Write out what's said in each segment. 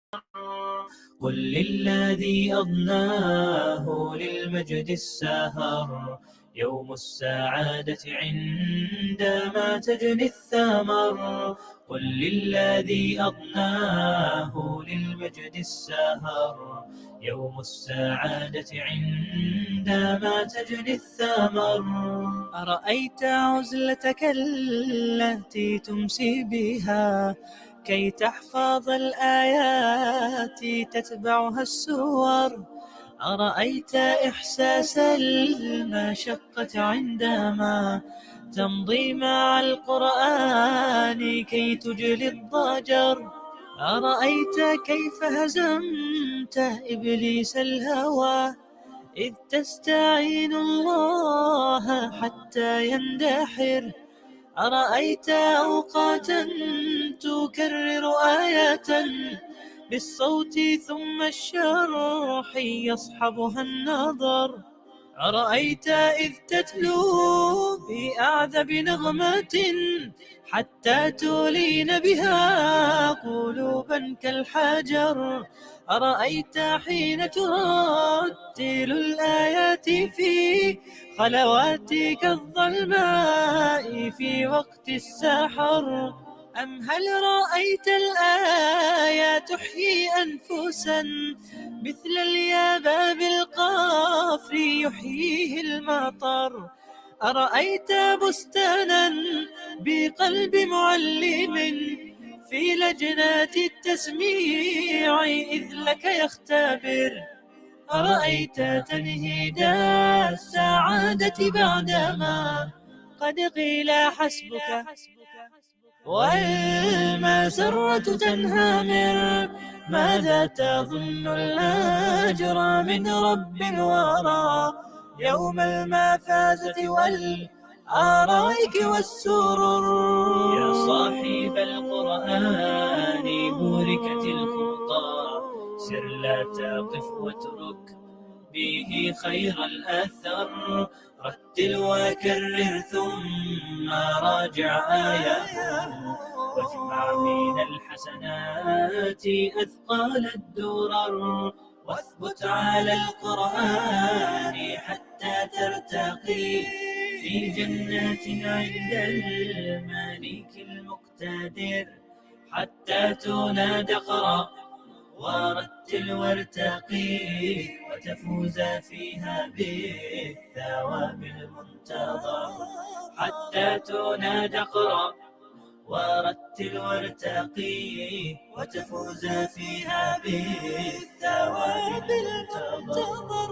قل للذي أضناه للمجد السهر يوم السعادة عندما تجني الثمر. قل للذي أضناه للمجد السهر يوم السعادة عندما تجني الثمر. أرأيت عزلتك التي تمسي بها كي تحفظ الآيات تتبعها السور؟ أرأيت إحساس المشقة عندما تمضي مع القرآن كي تجلي الضجر؟ أرأيت كيف هزمت إبليس الهوى إذ تستعين الله حتى يندحر؟ أرأيت أوقاتا تكرر آية بالصوت ثم الشرح يصحبها النظر؟ أرأيت إذ تتلو بأعذب نغمة حتى تولين بها قلوبا كالحجر؟ أرأيت حين ترتل الآيات في خلواتك الظلماء في وقت السحر؟ أم هل رأيت الآية تحيي أنفسا مثل الياباب القافر يحييه المطر؟ أرأيت بستانا بقلب معلم في لجنات التسميع إذ لك يختبر؟ أرأيت تنهيد السعادة بعدما قد قيل حسبك والمسرة تنهمر؟ ماذا تظن الأجر من رب الورى يوم المفازة والآرائك والسرور؟ يا صاحب القرآن بوركت الخطى سر لا تقف واترك به خير الأثر. رتل وكرر ثم راجع آياته واجمع من الحسنات أثقال الدرر. واثبت على القرآن حتى ترتقي في جنات عند الملك المقتدر. حتى تنادى اقرأ ورتل وارتقي وتفوز فيها بالثواب المنتظر. حتى تنادى اقرأ ورتل وارتقي وتفوز فيها بالثواب المنتظر.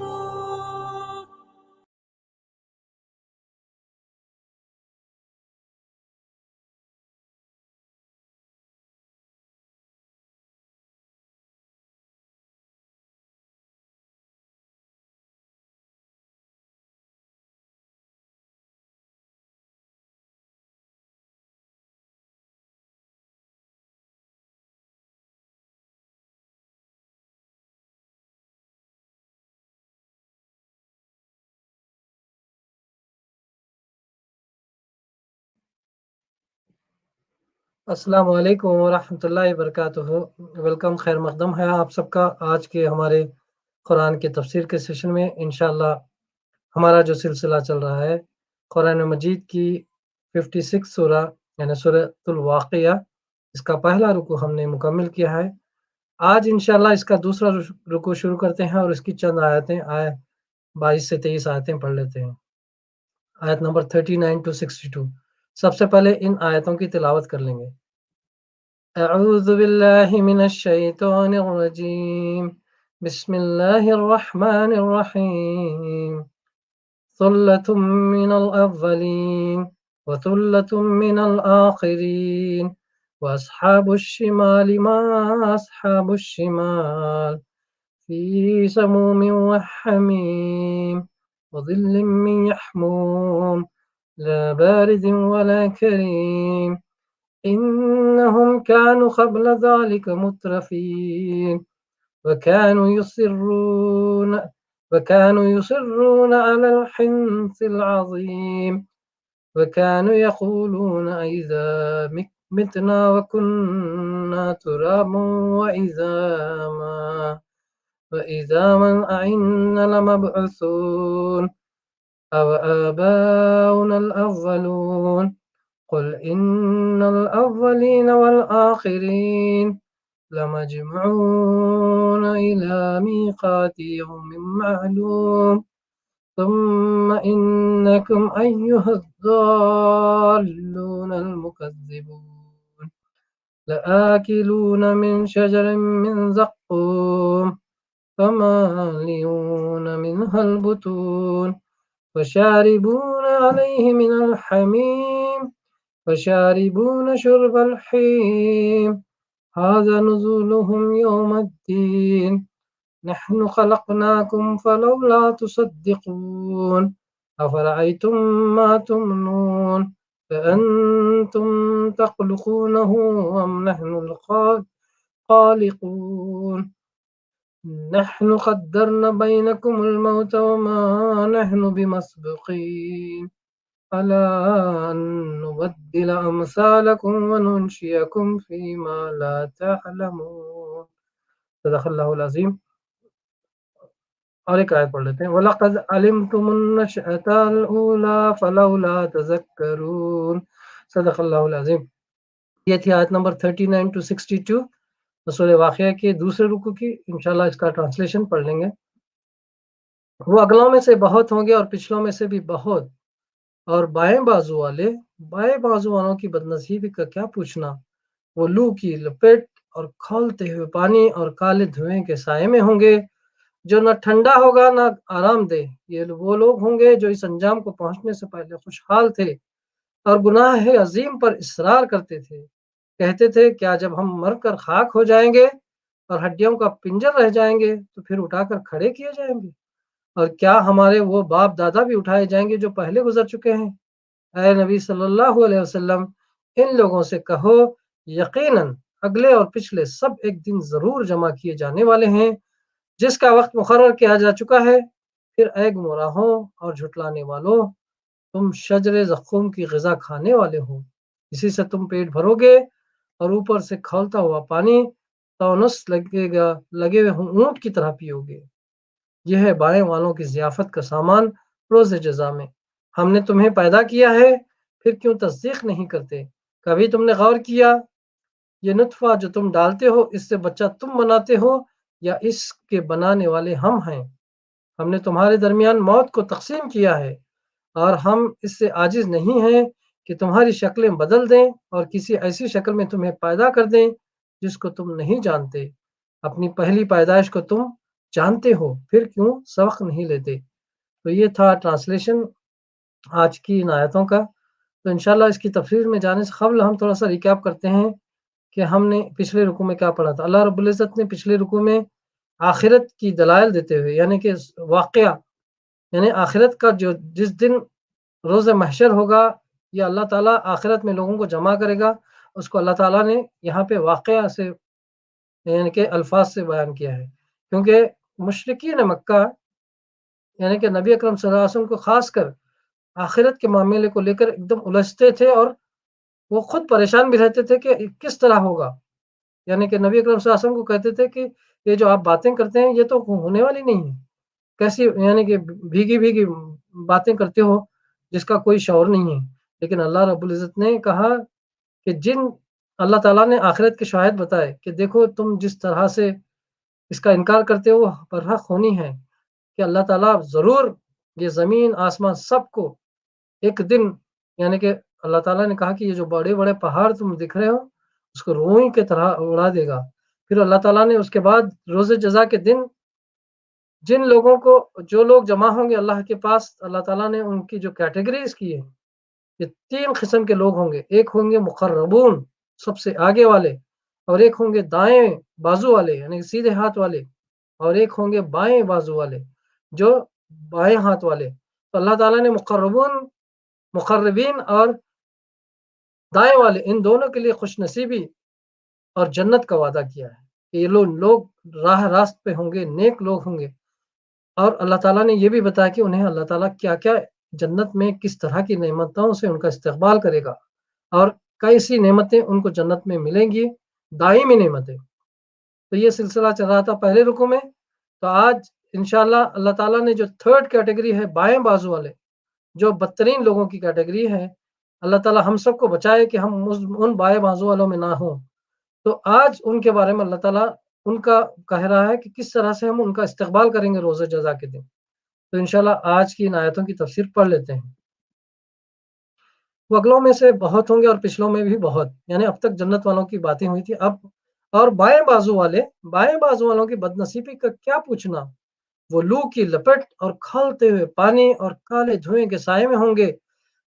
अस्सलाम वालेकुम वरहमतुल्लाहि वबरकातुहू। वेलकम, खैर मकदम है आप सबका आज के हमारे कुरान के तफसीर के सेशन में। इंशाअल्लाह हमारा जो सिलसिला चल रहा है कुरान मजीद की 56 सूरा यानी सूरतुल वाक़िया, इसका पहला रुकू हमने मुकम्मल किया है। आज इंशाअल्लाह इसका दूसरा रुकू शुरू करते हैं और इसकी चंद आयतें 22 से 23 आयतें पढ़ लेते हैं। आयत नंबर 39 to 62। सबसे पहले इन आयतों की तिलावत कर लेंगे। अऊज़ु बिल्लाहि मिनश शैतानिर रजीम, बिस्मिल्लाहिर रहमानिर रहीम। सुल्लतुम मिनल अव्वलीन व सुल्लतुम मिनल आखिरीन व अस्हाबुश शिमालि मा अस्हाबुश शिमाल फी समूमिन व हमीम व ज़िल्लिम मिन यहमूम ला बारिदिन वला करीम इन्नहुम कानू क़ब्ल ज़ालिका मुत्रफ़ीन وكانوا يصرون على الحنث العظيم وكانوا يقولون أئذا متنا وكنا ترابا وعظاما أئنا لمبعوثون أو آباؤنا الأولون قل إن الأولين والآخرين لمجموعون إلى ميقات يوم معلوم ثم إنكم أيها الضالون المكذبون لآكلون من شجر من زقوم فمالئون منها البطون وشاربون عليه من الحميم وشاربون شرب الحيم هذا نزولهم يوم الدين نحن خلقناكم فلولا تصدقون أفرأيتم ما تمنون فأنتم تخلقونه أم نحن الخالقون نحن قدرنا بينكم الموت وما نحن بمسبقين ألا أن نبدل أمثالكم وننشئكم فيما لا تعلمون صدق اللہ العظیم. اور ایک آیت پڑھ لیتے ہیں. وَلَقَدْ عَلِمْتُمُ النَّشْأَةَ الْأُولَى فَلَوْلَا تَذَكَّرُونَ صدق اللہ العظیم. یہ تھی آیت نمبر 39 to 62 سورہ واقعہ کے دوسرے رکوع کی. انشاءاللہ اس کا ٹرانسلیشن پڑھ لیں گے. وہ اگلوں میں سے بہت ہوں گے اور پچھلوں میں سے بھی بہت، اور بائیں بازو والوں کی بدنصیبی کا کیا پوچھنا. وہ لو کی لپیٹ اور کھولتے ہوئے پانی اور کالے دھوئیں کے سائے میں ہوں گے جو نہ ٹھنڈا ہوگا نہ آرام دہ. یہ وہ لوگ ہوں گے جو اس انجام کو پہنچنے سے پہلے خوشحال تھے اور گناہ عظیم پر اصرار کرتے تھے. کہتے تھے کیا جب ہم مر کر خاک ہو جائیں گے اور ہڈیوں کا پنجر رہ جائیں گے تو پھر اٹھا کر کھڑے کیے جائیں گے، اور کیا ہمارے وہ باپ دادا بھی اٹھائے جائیں گے جو پہلے گزر چکے ہیں. اے نبی صلی اللہ علیہ وسلم ان لوگوں سے کہو یقیناً اگلے اور پچھلے سب ایک دن ضرور جمع کیے جانے والے ہیں جس کا وقت مقرر کیا جا چکا ہے. پھر اے گمراہوں اور جھٹلانے والوں، تم شجر زقوم کی غذا کھانے والے ہو، اسی سے تم پیٹ بھرو گے اور اوپر سے کھولتا ہوا پانی تونس لگے ہوئے اونٹ کی طرح پیو گے. یہ ہے بائیں والوں کی ضیافت کا سامان روز جزا میں. ہم نے تمہیں پیدا کیا ہے، پھر کیوں تصدیق نہیں کرتے؟ کبھی تم نے غور کیا یہ نطفہ جو تم ڈالتے ہو اس سے بچہ تم بناتے ہو یا اس کے بنانے والے ہم ہیں؟ ہم نے تمہارے درمیان موت کو تقسیم کیا ہے اور ہم اس سے عاجز نہیں ہیں کہ تمہاری شکلیں بدل دیں اور کسی ایسی شکل میں تمہیں پیدا کر دیں جس کو تم نہیں جانتے. اپنی پہلی پیدائش کو تم جانتے ہو، پھر کیوں سبق نہیں لیتے. تو یہ تھا ٹرانسلیشن آج کی ان آیتوں کا. تو انشاءاللہ اس کی تفسیر میں جانے سے قبل ہم تھوڑا سا ریکیپ کرتے ہیں کہ ہم نے پچھلے رکوع میں کیا پڑھا تھا. اللہ رب العزت نے پچھلے رکوع میں آخرت کی دلائل دیتے ہوئے، یعنی کہ واقعہ، یعنی آخرت کا جو جس دن روز محشر ہوگا یا اللہ تعالیٰ آخرت میں لوگوں کو جمع کرے گا، اس کو اللہ تعالیٰ نے یہاں پہ واقعہ سے یعنی کہ الفاظ سے بیان کیا ہے. کیونکہ مشرکین مکہ یعنی کہ نبی اکرم صلی اللہ علیہ وسلم کو خاص کر آخرت کے معاملے کو لے کر ایک دم الجھتے تھے اور وہ خود پریشان بھی رہتے تھے کہ کس طرح ہوگا. یعنی کہ نبی اکرم صلی اللہ علیہ وسلم کو کہتے تھے کہ یہ جو آپ باتیں کرتے ہیں یہ تو ہونے والی نہیں ہے، کیسی یعنی کہ بھیگی باتیں کرتے ہو جس کا کوئی شعور نہیں ہے. لیکن اللہ رب العزت نے کہا کہ جن اللہ تعالیٰ نے آخرت کے شواہد بتائے کہ دیکھو تم جس طرح سے اس کا انکار کرتے ہو برحق ہونی ہے کہ اللہ تعالیٰ ضرور یہ زمین آسمان سب کو ایک دن، یعنی کہ اللہ تعالیٰ نے کہا کہ یہ جو بڑے بڑے پہاڑ تم دکھ رہے ہو اس کو روئی کی طرح اڑا دے گا. پھر اللہ تعالیٰ نے اس کے بعد روز جزا کے دن جن لوگوں کو جو لوگ جمع ہوں گے اللہ کے پاس، اللہ تعالیٰ نے ان کی جو کیٹیگریز کی ہے یہ 3 قسم کے لوگ ہوں گے. ایک ہوں گے مقربون، سب سے آگے والے، اور ایک ہوں گے دائیں بازو والے یعنی سیدھے ہاتھ والے، اور ایک ہوں گے بائیں بازو والے جو بائیں ہاتھ والے. تو اللہ تعالیٰ نے مقربین اور دائیں والے ان دونوں کے لیے خوش نصیبی اور جنت کا وعدہ کیا ہے کہ یہ لوگ راہ راست پہ ہوں گے، نیک لوگ ہوں گے. اور اللہ تعالیٰ نے یہ بھی بتایا کہ انہیں اللہ تعالیٰ کیا کیا جنت میں کس طرح کی نعمتوں سے ان کا استقبال کرے گا اور कैसी नेमतें उनको जन्नत में मिलेंगी, दायमी नेमतें। तो ये सिलसिला चल रहा था पहले रुकू में। तो आज इंशाल्लाह अल्लाह ताला ने जो थर्ड कैटेगरी है, बाएं बाजू वाले, जो बदतरीन लोगों की कैटेगरी है, अल्लाह ताला हम सबको बचाए कि हम उन बाएं बाजू वालों में ना हो। तो आज उनके बारे में अल्लाह ताला उनका कह रहा है कि किस तरह से हम उनका इस्तकबाल करेंगे रोज़े जज़ा के दिन। तो इंशाल्लाह आज की इन आयतों की तफसीर पढ़ लेते हैं। वो अगलों में से बहुत होंगे और पिछलों में भी बहुत, यानी अब तक जन्नत वालों की बातें हुई थी। अब और बाएं बाजू वालों की बदनसीबी का क्या पूछना। वो लू की लपट और खौलते हुए पानी और काले धुएं के साए में होंगे,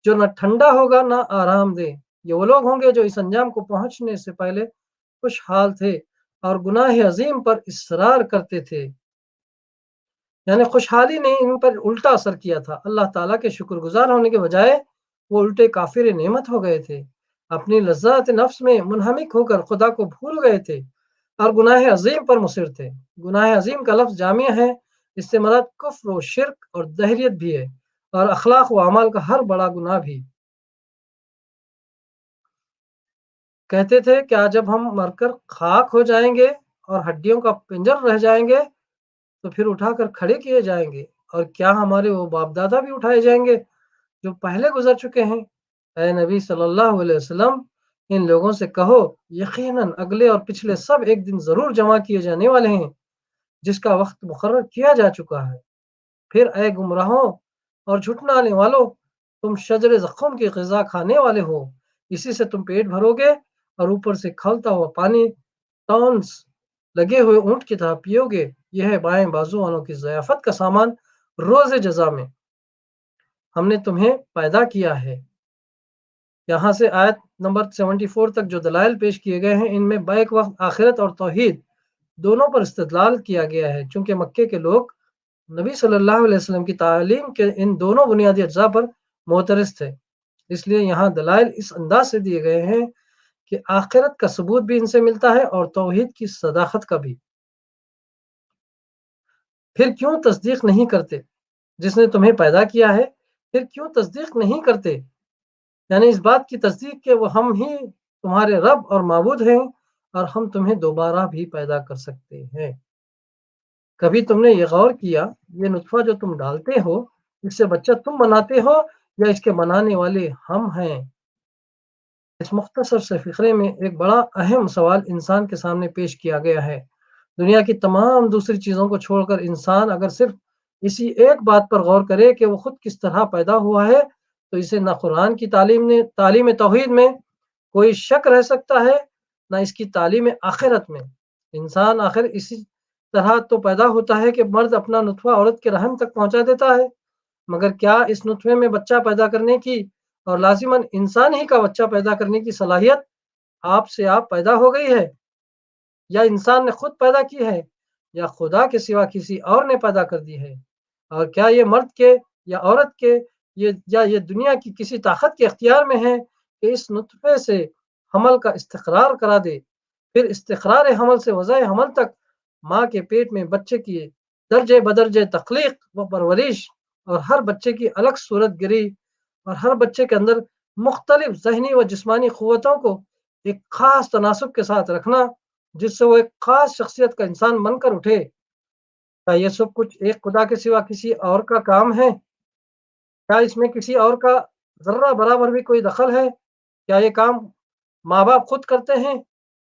जो न ठंडा होगा न आराम दे। ये वो लोग होंगे जो इस अंजाम को पहुंचने से पहले खुशहाल थे और गुनाह अजीम पर इसरार करते थे। यानी खुशहाली ने इन पर उल्टा असर किया था। अल्लाह ताला के शुक्रगुजार होने के बजाय वो उल्टे काफिर नेमत हो गए थे। अपनी लज्जात नफ्स में मुनहमिक होकर खुदा को भूल गए थे और गुनाह अजीम पर मुसिर थे। गुनाह अजीम का लफ्ज़ जामिया है, इससे मरद कुफ्र व शिर्क और दहरियत भी है, और अखलाक व अमाल का हर बड़ा गुनाह भी। कहते थे क्या जब हम मरकर खाक हो जाएंगे और हड्डियों का पिंजर रह जाएंगे तो फिर उठाकर खड़े किए जाएंगे, और क्या हमारे वो बाप दादा भी उठाए जाएंगे जो पहले गुजर चुके हैं। ऐ नबी सल्लल्लाहु अलैहि वसल्लम, इन लोगों से कहो यकीनन अगले और पिछले सब एक दिन जरूर जमा किए जाने वाले हैं, जिसका वक्त मुकर्रर किया जा चुका है। फिर ऐ गुमराहों और झुठलाने वालों, तुम शजर ज़क़ूम की ग़िज़ा खाने वाले हो, इसी से तुम पेट भरोगे और ऊपर से खौलता हुआ पानी टॉन्स लगे हुए ऊंट की तरह पियोगे। यह है बाएं बाजू वालों की ज़याफ़त का सामान रोज़े जज़ा में हमने तुम्हें पैदा किया है। यहाँ से आयत नंबर 74 तक जो दलाइल पेश किए गए हैं, इनमें बैक वक्त आखिरत और तौहीद दोनों पर इस्तेदलाल किया गया है, चूंकि मक्के के लोग नबी सल्लल्लाहु अलैहि वसल्लम की तालीम के इन दोनों बुनियादी अज्जा पर मोतरस थे। इसलिए यहाँ दलाइल इस अंदाज से दिए गए हैं कि आखिरत का सबूत भी इनसे मिलता है और तौहीद की सदाकत का भी। फिर क्यों तस्दीक नहीं करते जिसने तुम्हें पैदा किया है? फिर क्यों तस्दीक नहीं करते, यानी इस बात की तस्दीक कि वो हम ही तुम्हारे रब और माबूद हैं और हम तुम्हें दोबारा भी पैदा कर सकते हैं। कभी तुमने ये गौर किया, ये नुत्फा जो तुम डालते हो, इससे बच्चा तुम बनाते हो या इसके बनाने वाले हम हैं? इस मुख्तसर से फ़िक्रे में एक बड़ा अहम सवाल इंसान के सामने पेश किया गया है। दुनिया की तमाम दूसरी चीज़ों को छोड़कर इंसान अगर सिर्फ इसी एक बात पर गौर करे कि वो खुद किस तरह पैदा हुआ है, तो इसे न कुरान की तालीम तौहीद में कोई शक रह सकता है, न इसकी तालीम आखिरत में। इंसान आखिर इसी तरह तो पैदा होता है कि मर्द अपना नुत्फा औरत के रहम तक पहुंचा देता है, मगर क्या इस नुत्फे में बच्चा पैदा करने की और लाजिमन इंसान ही का बच्चा पैदा करने की सलाहियत आपसे आप पैदा हो गई है, या इंसान ने खुद पैदा की है, या खुदा के सिवा किसी और ने पैदा कर दी है? और क्या ये मर्द के या औरत के ये दुनिया की किसी ताकत के इख्तियार में है कि इस नुत्फे से हमल का इस्तिक़रार करा दे, फिर इस्तिक़रार हमल से वज़ाए हमल तक माँ के पेट में बच्चे की दर्जे बदर्जे तख्लीक व परवरिश, और हर बच्चे की अलग सूरत गिरी, और हर बच्चे के अंदर मुख्तलिफ ज़हनी व जिस्मानी क़ुव्वतों को एक ख़ास तनासुब के साथ रखना, जिससे वो एक ख़ास शख्सियत का इंसान बनकर उठे। क्या ये सब कुछ एक खुदा के सिवा किसी और का काम है? क्या इसमें किसी और का ज़र्रा बराबर भी कोई दखल है? क्या ये काम माँ बाप खुद करते हैं,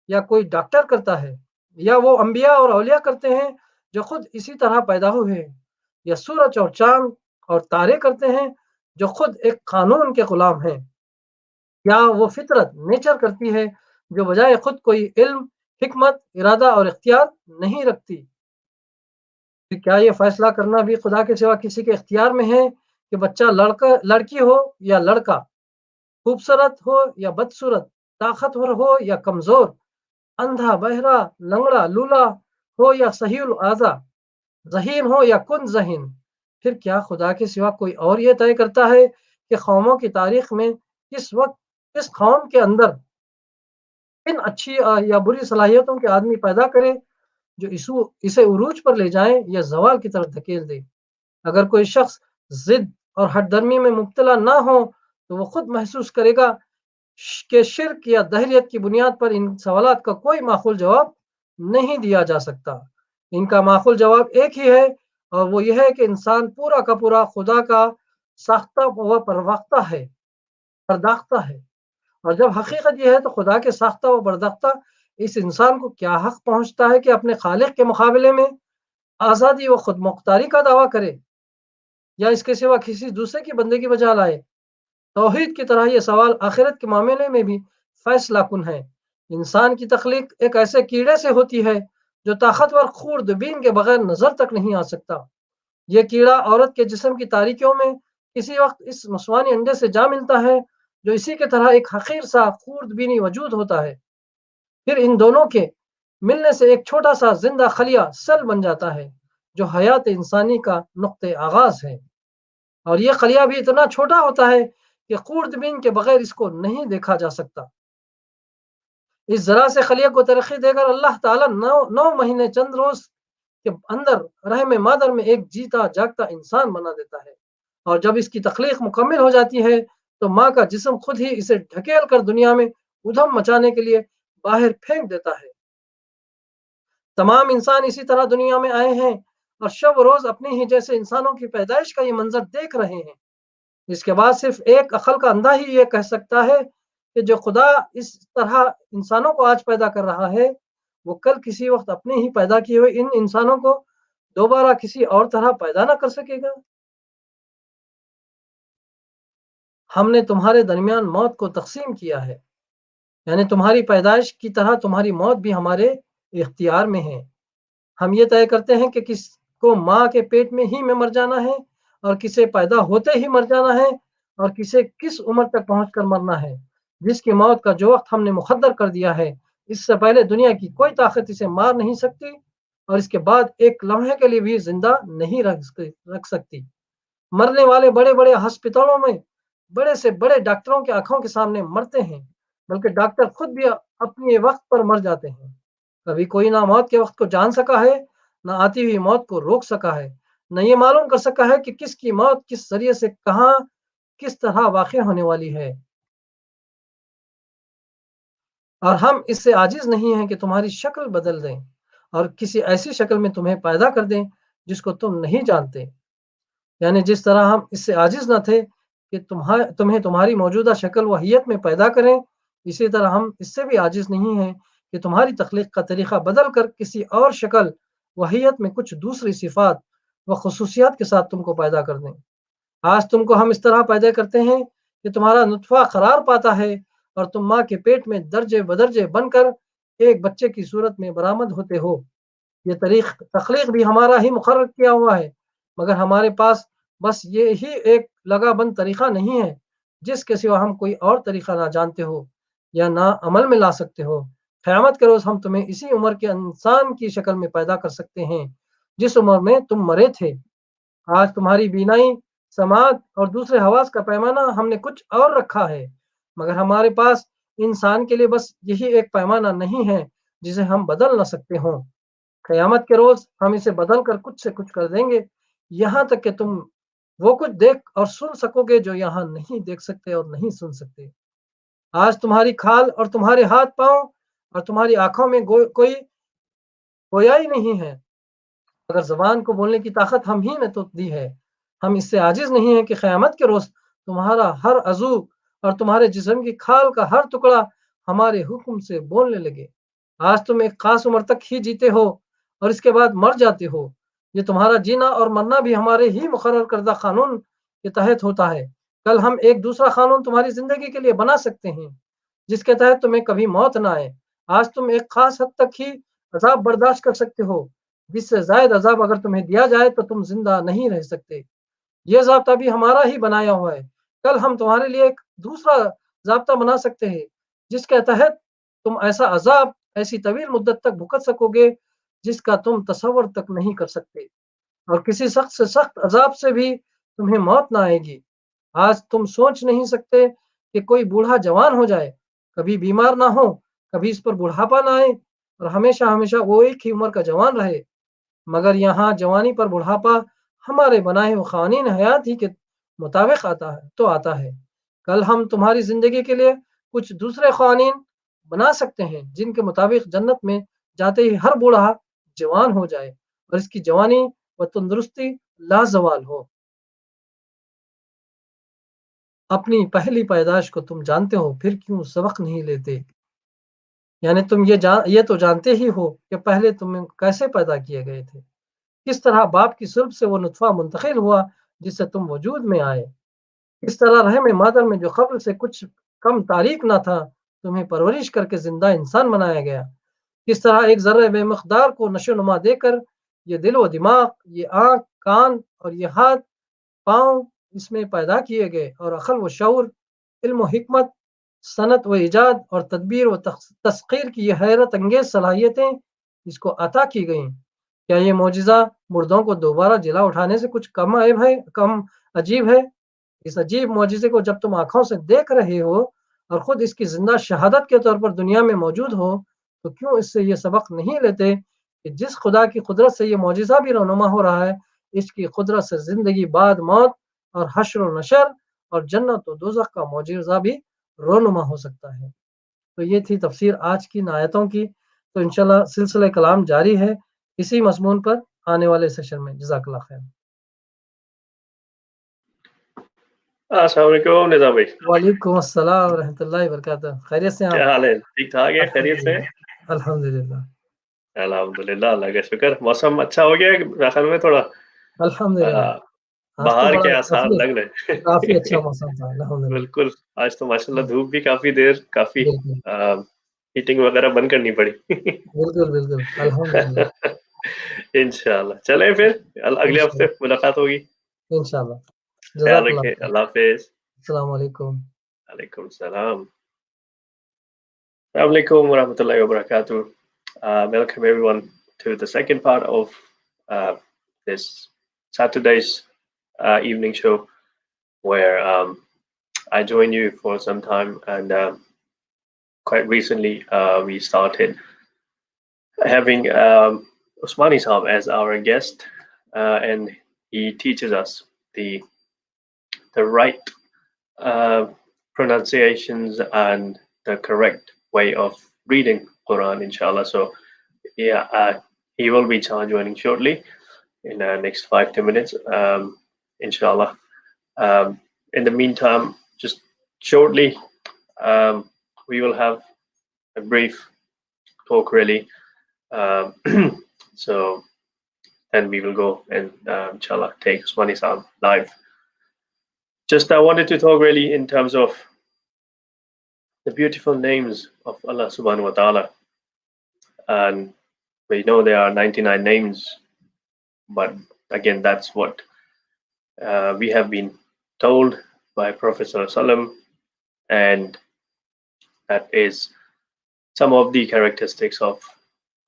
या कोई डॉक्टर करता है, या वो अंबिया और औलिया करते हैं जो खुद इसी तरह पैदा हुए हैं, या सूरज और चांद और तारे करते हैं जो खुद एक कानून के गुलाम हैं, या वो फितरत नेचर करती है जो बजाय खुद कोई इल्म, हिकमत, इरादा और इख्तियार नहीं रखती? कि क्या ये फैसला करना भी खुदा के सिवा किसी के इख्तियार में है कि बच्चा लड़की हो या लड़का, खूबसूरत हो या बदसूरत, ताकतवर हो या कमजोर, अंधा बहरा लंगड़ा लूला हो या सहीउल आजा, ज़हीन हो या कुन ज़हीन? फिर क्या खुदा के सिवा कोई और ये तय करता है कि कौमों की तारीख में किस वक्त किस कौम के अंदर किन अच्छी या बुरी सलाहियतों के आदमी पैदा करे जो इसे उरूज पर ले जाएं या जवाल की तरफ धकेल दे? अगर कोई शख्स जिद और हठधर्मी में मुब्तला ना हो, तो वो खुद महसूस करेगा کہ شرک یا دہریت کی بنیاد پر ان سوالات کا کوئی معقول جواب نہیں دیا جا سکتا۔ ان کا معقول جواب ایک ہی ہے، اور وہ یہ ہے کہ انسان پورا کا پورا خدا کا ساختہ و پرداختہ ہے، اور جب حقیقت یہ ہے تو خدا کے ساختہ و پرداختہ اس انسان کو کیا حق پہنچتا ہے کہ اپنے خالق کے مقابلے میں آزادی و خود مختاری کا دعویٰ کرے یا اس کے سوا کسی دوسرے کی بندگی بجا لائے۔ توحید کی طرح یہ سوال آخرت کے معاملے میں بھی فیصلہ کن ہے۔ انسان کی تخلیق ایک ایسے کیڑے سے ہوتی ہے جو طاقتور خوردبین کے بغیر نظر تک نہیں آ سکتا۔ یہ کیڑا عورت کے جسم کی تاریکیوں میں کسی وقت اس نسوانی انڈے سے جا ملتا ہے جو اسی کی طرح ایک حقیر سا خوردبینی وجود ہوتا ہے، پھر ان دونوں کے ملنے سے ایک چھوٹا سا زندہ خلیہ سیل بن جاتا ہے جو حیات انسانی کا نقطۂ آغاز ہے، اور یہ خلیہ بھی اتنا چھوٹا ہوتا ہے کہ خوردبین کے بغیر اس کو نہیں دیکھا جا سکتا۔ اس ذرا سے خلیہ کو ترقی دے کر اللہ تعالیٰ 9 مہینے چند روز کے اندر رحم مادر میں ایک جیتا جاگتا انسان بنا دیتا ہے، اور جب اس کی تخلیق مکمل ہو جاتی ہے تو ماں کا جسم خود ہی اسے ڈھکیل کر دنیا میں ادھم مچانے کے لیے باہر پھینک دیتا ہے۔ تمام انسان اسی طرح دنیا میں آئے ہیں اور شب و روز اپنے ہی جیسے انسانوں کی پیدائش کا یہ منظر دیکھ رہے ہیں۔ اس کے بعد صرف ایک عقل کا اندھا ہی یہ کہہ سکتا ہے کہ جو خدا اس طرح انسانوں کو آج پیدا کر رہا ہے وہ کل کسی وقت اپنے ہی پیدا کیے ہوئے ان انسانوں کو دوبارہ کسی اور طرح پیدا نہ کر سکے گا۔ ہم نے تمہارے درمیان موت کو تقسیم کیا ہے، یعنی تمہاری پیدائش کی طرح تمہاری موت بھی ہمارے اختیار میں ہے۔ ہم یہ طے کرتے ہیں کہ کس کو ماں کے پیٹ میں ہی میں مر جانا ہے اور کسے پیدا ہوتے ہی مر جانا ہے اور کسے کس عمر تک پہنچ کر مرنا ہے۔ جس کی موت کا جو وقت ہم نے مقدر کر دیا ہے اس سے پہلے دنیا کی کوئی طاقت اسے مار نہیں سکتی اور اس کے بعد ایک لمحے کے لیے بھی زندہ نہیں رکھ سکتی۔ مرنے والے بڑے بڑے ہسپتالوں میں بڑے سے بڑے ڈاکٹروں کے آنکھوں کے سامنے مرتے ہیں، بلکہ ڈاکٹر خود بھی اپنے وقت پر مر جاتے ہیں۔ کبھی کوئی نہ موت کے وقت کو جان سکا ہے، نہ آتی ہوئی موت کو روک سکا ہے، نہ یہ معلوم کر سکا ہے کہ کس کی موت کس ذریعے سے کہاں کس طرح واقع ہونے والی ہے۔ اور ہم اس سے عاجز نہیں ہیں کہ تمہاری شکل بدل دیں اور کسی ایسی شکل میں تمہیں پیدا کر دیں جس کو تم نہیں جانتے، یعنی جس طرح ہم اس سے عاجز نہ تھے کہ تمہیں تمہاری موجودہ شکل و حیت میں پیدا کریں، اسی طرح ہم اس سے بھی عاجز نہیں ہیں کہ تمہاری تخلیق کا طریقہ بدل کر کسی اور شکل و حیت میں کچھ دوسری صفات و خصوصیات کے ساتھ تم کو پیدا کر دیں۔ آج تم کو ہم اس طرح پیدا کرتے ہیں کہ تمہارا نطفہ قرار پاتا ہے اور تم ماں کے پیٹ میں درجے بدرجے بن کر ایک بچے کی صورت میں برآمد ہوتے ہو۔ یہ تخلیق بھی ہمارا ہی مقرر کیا ہوا ہے، مگر ہمارے پاس بس یہی ایک لگا بند طریقہ نہیں ہے جس کے سوا ہم کوئی اور طریقہ نہ جانتے ہو یا نہ عمل میں لا سکتے ہو۔ قیامت کے روز ہم تمہیں اسی عمر کے انسان کی شکل میں پیدا کر سکتے ہیں جس عمر میں تم مرے تھے۔ آج تمہاری بینائی، سماعت اور دوسرے حواس کا پیمانہ ہم نے کچھ اور رکھا ہے، مگر ہمارے پاس انسان کے لیے بس یہی ایک پیمانہ نہیں ہے جسے ہم بدل نہ سکتے ہوں۔ قیامت کے روز ہم اسے بدل کر کچھ سے کچھ کر دیں گے، یہاں تک کہ تم وہ کچھ دیکھ اور سن سکو گے جو یہاں نہیں دیکھ سکتے اور نہیں سن سکتے۔ آج تمہاری کھال اور تمہارے ہاتھ پاؤں اور تمہاری آنکھوں میں کوئی گویائی نہیں ہے، مگر زبان کو بولنے کی طاقت ہم ہی نے تو دی ہے۔ ہم اس سے عاجز نہیں ہیں کہ قیامت کے روز تمہارا ہر عضو اور تمہارے جسم کی کھال کا ہر ٹکڑا ہمارے حکم سے بولنے لگے۔ آج تم ایک خاص عمر تک ہی جیتے ہو اور اس کے بعد مر جاتے ہو۔ یہ تمہارا جینا اور مرنا بھی ہمارے ہی مقرر کردہ قانون کے تحت ہوتا ہے۔ کل ہم ایک دوسرا قانون تمہاری زندگی کے لیے بنا سکتے ہیں جس کے تحت تمہیں کبھی موت نہ آئے۔ آج تم ایک خاص حد تک ہی عذاب برداشت کر سکتے ہو، جس سے زائد عذاب اگر تمہیں دیا جائے تو تم زندہ نہیں رہ سکتے۔ یہ ضابطہ بھی ہمارا ہی بنایا ہوا ہے۔ کل ہم تمہارے لیے ایک دوسرا ضابطہ بنا سکتے ہیں جس کے تحت تم ایسا عذاب ایسی طویل مدت تک بھگت سکو گے جس کا تم تصور تک نہیں کر سکتے، اور کسی سخت سے سخت عذاب سے بھی تمہیں موت نہ آئے گی۔ آج تم سوچ نہیں سکتے کہ کوئی بوڑھا جوان ہو جائے، کبھی بیمار نہ ہو، کبھی اس پر بڑھاپا نہ آئے اور ہمیشہ ہمیشہ وہ ایک ہی عمر کا جوان رہے، مگر یہاں جوانی پر بڑھاپا ہمارے بنائے ہوئے قوانین حیات ہی کے مطابق آتا ہے۔ کل ہم تمہاری زندگی کے لیے कुछ दूसरे क़वानीन बना सकते हैं जिनके मुताबिक जन्नत में जाते ही हर बूढ़ा जवान हो जाए और इसकी जवानी व तंदुरुस्ती लाजवाल हो। अपनी पहली पैदाश को तुम जानते हो, फिर क्यों सबक नहीं लेते? यानी तुम ये तो जानते ही हो कि पहले तुम कैसे पैदा किए गए थे, किस तरह बाप की सुल्ब से वो नुतफ़ा मुंतकिल हुआ जिससे तुम वजूद में आए, किस तरह रहम मादर में जो क़ब्ल से कुछ कम तारीक ना था, तुम्हें परवरिश करके ज़िंदा इंसान बनाया गया, किस तरह एक ज़र्रे बेमिक़दार को नशो-नुमा देकर ये दिल व दिमाग, ये आँख, कान और ये हाथ, पाँव इसमें पैदा किए गए और अक़ल व शऊर, इल्म व हिकमत, सनत व ईजाद और तदबीर व तस्ख़ीर की ये हैरत अंगेज़ सलाहियतें इसको अता की गईं। क्या ये मौजिज़ा मुर्दों को दोबारा जिला उठाने से कुछ कम अजीब है? इस अजीब मौजिज़े को जब तुम आँखों से देख रहे हो और खुद इसकी ज़िंदा शहादत के तौर पर दुनिया में मौजूद हो, तो क्यों इससे ये सबक नहीं लेते कि जिस खुदा की कुदरत से ये मौजिज़ा भी रहनुमा हो रहा है, इसकी कुदरत से ज़िंदगी बाद मौत और हश्र व नशर और जन्नत व दोज़ख का मौजिज़ा भी रहनुमा हो सकता है। तो ये थी तफ़सीर आज की इन आयतों की। तो इंशाअल्लाह सिलसिला कलाम जारी है इसी मज़मून पर आने वाले सेशन में। जज़ाकल्लाह खैर। अस्सलाम वालेकुम निज़ाम भाई। वालेकुम अस्सलाम व रहमतुल्लाहि व बरकातहू। खैरियत से हैं क्या आप? हाल है? ठीक-ठाक है? खैरियत से हैं? अल्हम्दुलिल्लाह। अल्हम्दुलिल्लाह, अल्लाह का शुक्र। मौसम अच्छा हो गया है दाखिल में थोड़ा अल्हम्दुलिल्लाह। आज तो बाहर बड़ा के आसार लग रहे काफ़ी अच्छा हैं। मौसम था। अल्हम्दुलिल्लाह। बिल्कुल, आज तो माशाल्लाह धूप भी काफ़ी देर काफ़ी बिल्कुल, हीटिंग वगैरह बंद करनी पड़ी। बिल्कुल, बिल्कुल। अल्हम्दुलिल्लाह। इंशाल्लाह। चलें फिर अगले हफ्ते इंशाअल्लाह, मुलाकात होगी। इंशाअल्लाह। ख्याल जज़ाकल्लाह रखें। खैर। अल्लाह हाफ़िज़। अस्सलाम वालेकुम। वालेकुम सलाम। Assalamu alaikum wa rahmatullahi wa barakatuh. Welcome everyone to the second part of this Saturday's evening show, where I join you for some time, and quite recently we started having Usmani Saab as our guest, and he teaches us the right pronunciations and the correct way of reading Quran, inshallah. So yeah, he will be joining shortly in the next 5-10 minutes, inshallah. In the meantime, just shortly, we will have a brief talk, really. So then we will go and inshallah take Usmani Saab live. Just I wanted to talk really in terms of the beautiful names of Allah subhanahu wa ta'ala. And we know there are 99 names, but again, that's what we have been told by Prophet ﷺ, and that is some of the characteristics of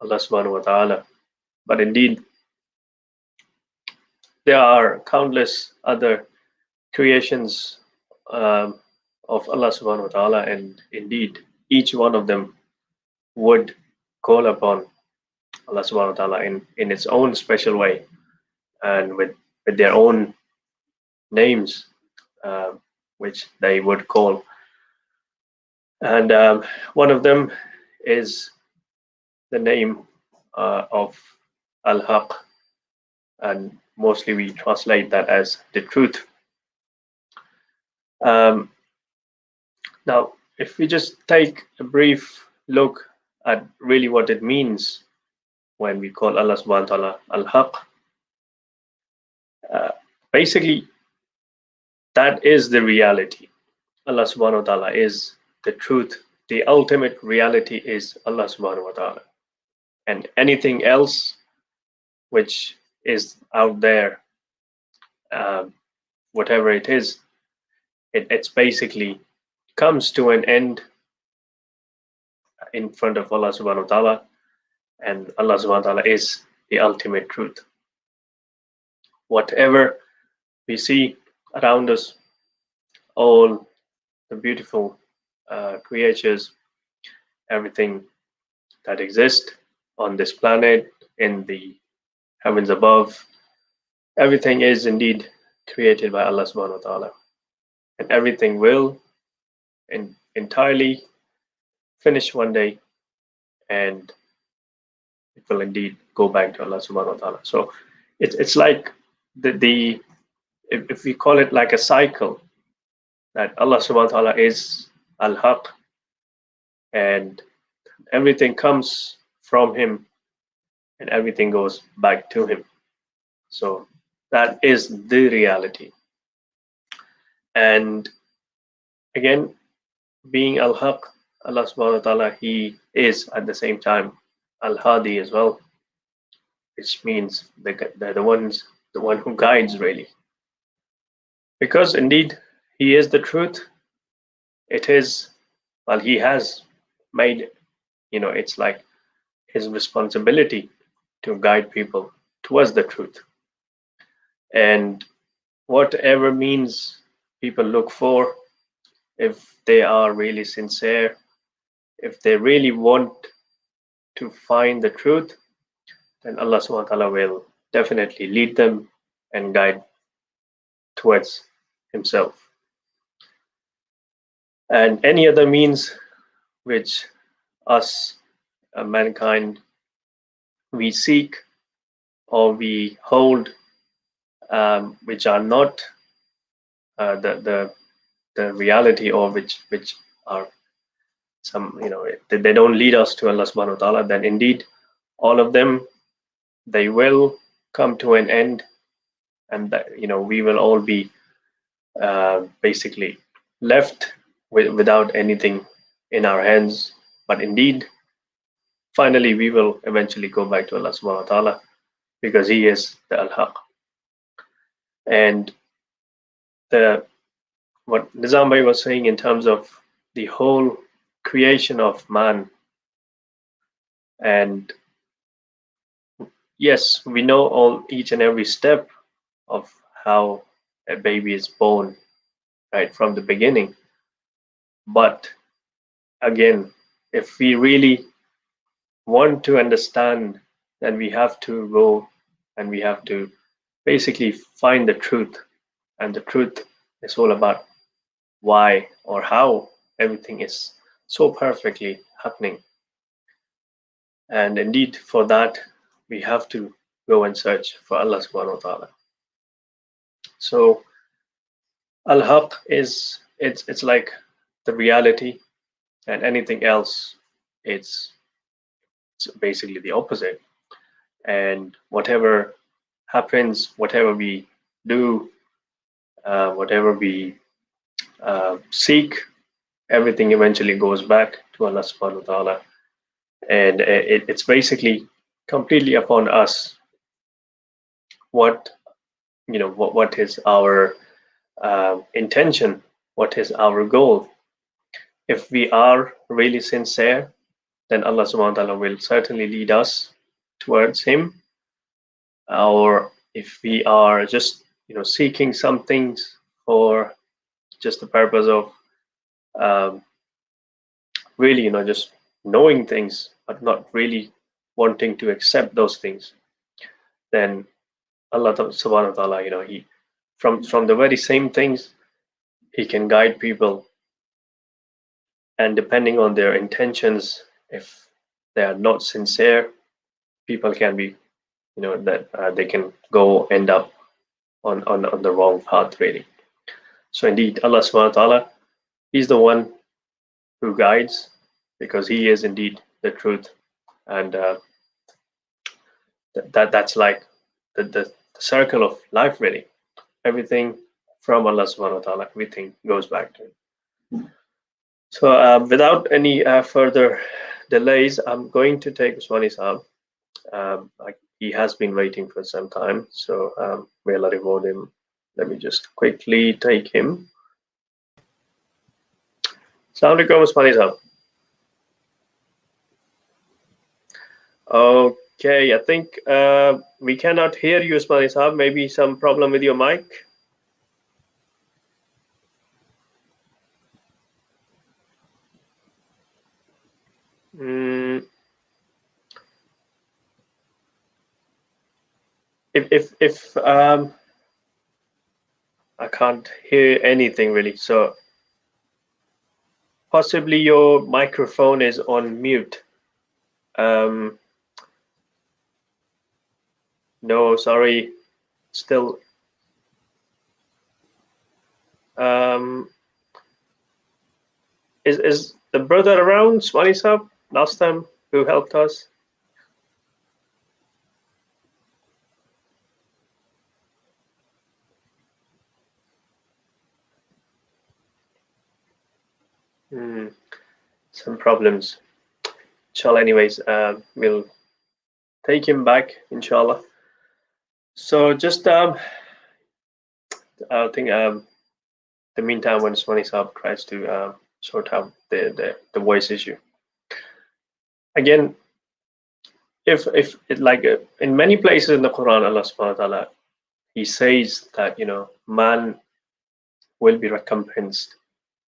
Allah subhanahu wa ta'ala. But indeed, there are countless other creations of Allah subhanahu wa ta'ala, and indeed, each one of them would call upon Allah subhanahu wa ta'ala in its own special way and with their own names, which they would call. And one of them is the name of Al-Haq, and mostly we translate that as the truth. Now, if we just take a brief look at really what it means when we call Allah subhanahu wa ta'ala Al-Haq, basically that is the reality. Allah subhanahu wa ta'ala is the truth. The ultimate reality is Allah subhanahu wa ta'ala. And anything else which is out there, whatever it is, it's basically comes to an end in front of Allah subhanahu wa ta'ala, and Allah subhanahu wa ta'ala is the ultimate truth. Whatever we see around us, all the beautiful creatures, everything that exists on this planet, in the heavens above, everything is indeed created by Allah subhanahu wa ta'ala. And everything will, in entirely finish one day, and it will indeed go back to Allah subhanahu wa ta'ala. So it's like the if we call it like a cycle, that Allah subhanahu wa ta'ala is al-haq, and everything comes from him and everything goes back to him. So that is the reality. And again, being al-haq, Allah subhanahu wa ta'ala, he is at the same time al-hadi as well, which means the one who guides, really, because indeed he is the truth. It is, well, he has made, it's like his responsibility to guide people towards the truth. And whatever means people look for, if they are really sincere, if they really want to find the truth, then Allah subhanahu wa ta'ala will definitely lead them and guide towards himself. And any other means which us, mankind, we seek or we hold, which are not the reality, or which are some, they don't lead us to Allah subhanahu wa ta'ala, then indeed all of them, they will come to an end, and that, we will all be basically left without anything in our hands. But indeed, finally, we will eventually go back to Allah subhanahu wa ta'ala, because he is the al-haq. And what Nizam Bhai was saying in terms of the whole creation of man, and yes, we know each and every step of how a baby is born, right from the beginning. But again, if we really want to understand, then we have to go and we have to basically find the truth. And the truth is all about why or how everything is so perfectly happening. And indeed, for that, we have to go and search for Allah subhanahu wa ta'ala. So al-haq is, it's like the reality, and anything else, it's basically the opposite. And whatever happens, whatever we do, whatever we seek, everything eventually goes back to Allah subhanahu wa ta'ala. And it's basically completely upon us what is our intention, what is our goal. If we are really sincere, then Allah subhanahu wa ta'ala will certainly lead us towards him. Or if we are just seeking some things for just the purpose of really just knowing things, but not really wanting to accept those things, then Allah subhanahu wa ta'ala, he from the very same things, he can guide people. And depending on their intentions, if they are not sincere, people can be, that they can end up on the wrong path, really. So indeed, Allah subhanahu wa ta'ala, he's the one who guides, because he is indeed the truth. And that's like the circle of life, really. Everything from Allah subhanahu wa ta'ala, everything goes back to him. So without any further delays, I'm going to take Usmani Saab. He has been waiting for some time, so may Allah reward him. Let me just quickly take him. Assalamu alaikum, Usmani Saab. Okay, I think we cannot hear you, Usmani Saab. Maybe some problem with your mic. If I can't hear anything really, so Possibly your microphone is on mute. No, sorry. Still. Is the brother around, Swani Sab, last time who helped us? Some problems. Inshallah, anyways, we'll take him back, inshallah. So just I think the meantime when Swani Sab tries to sort out the voice issue. Again, if it, like in many places in the Quran, Allah subhanahu wa ta'ala, he says that, you know, man will be recompensed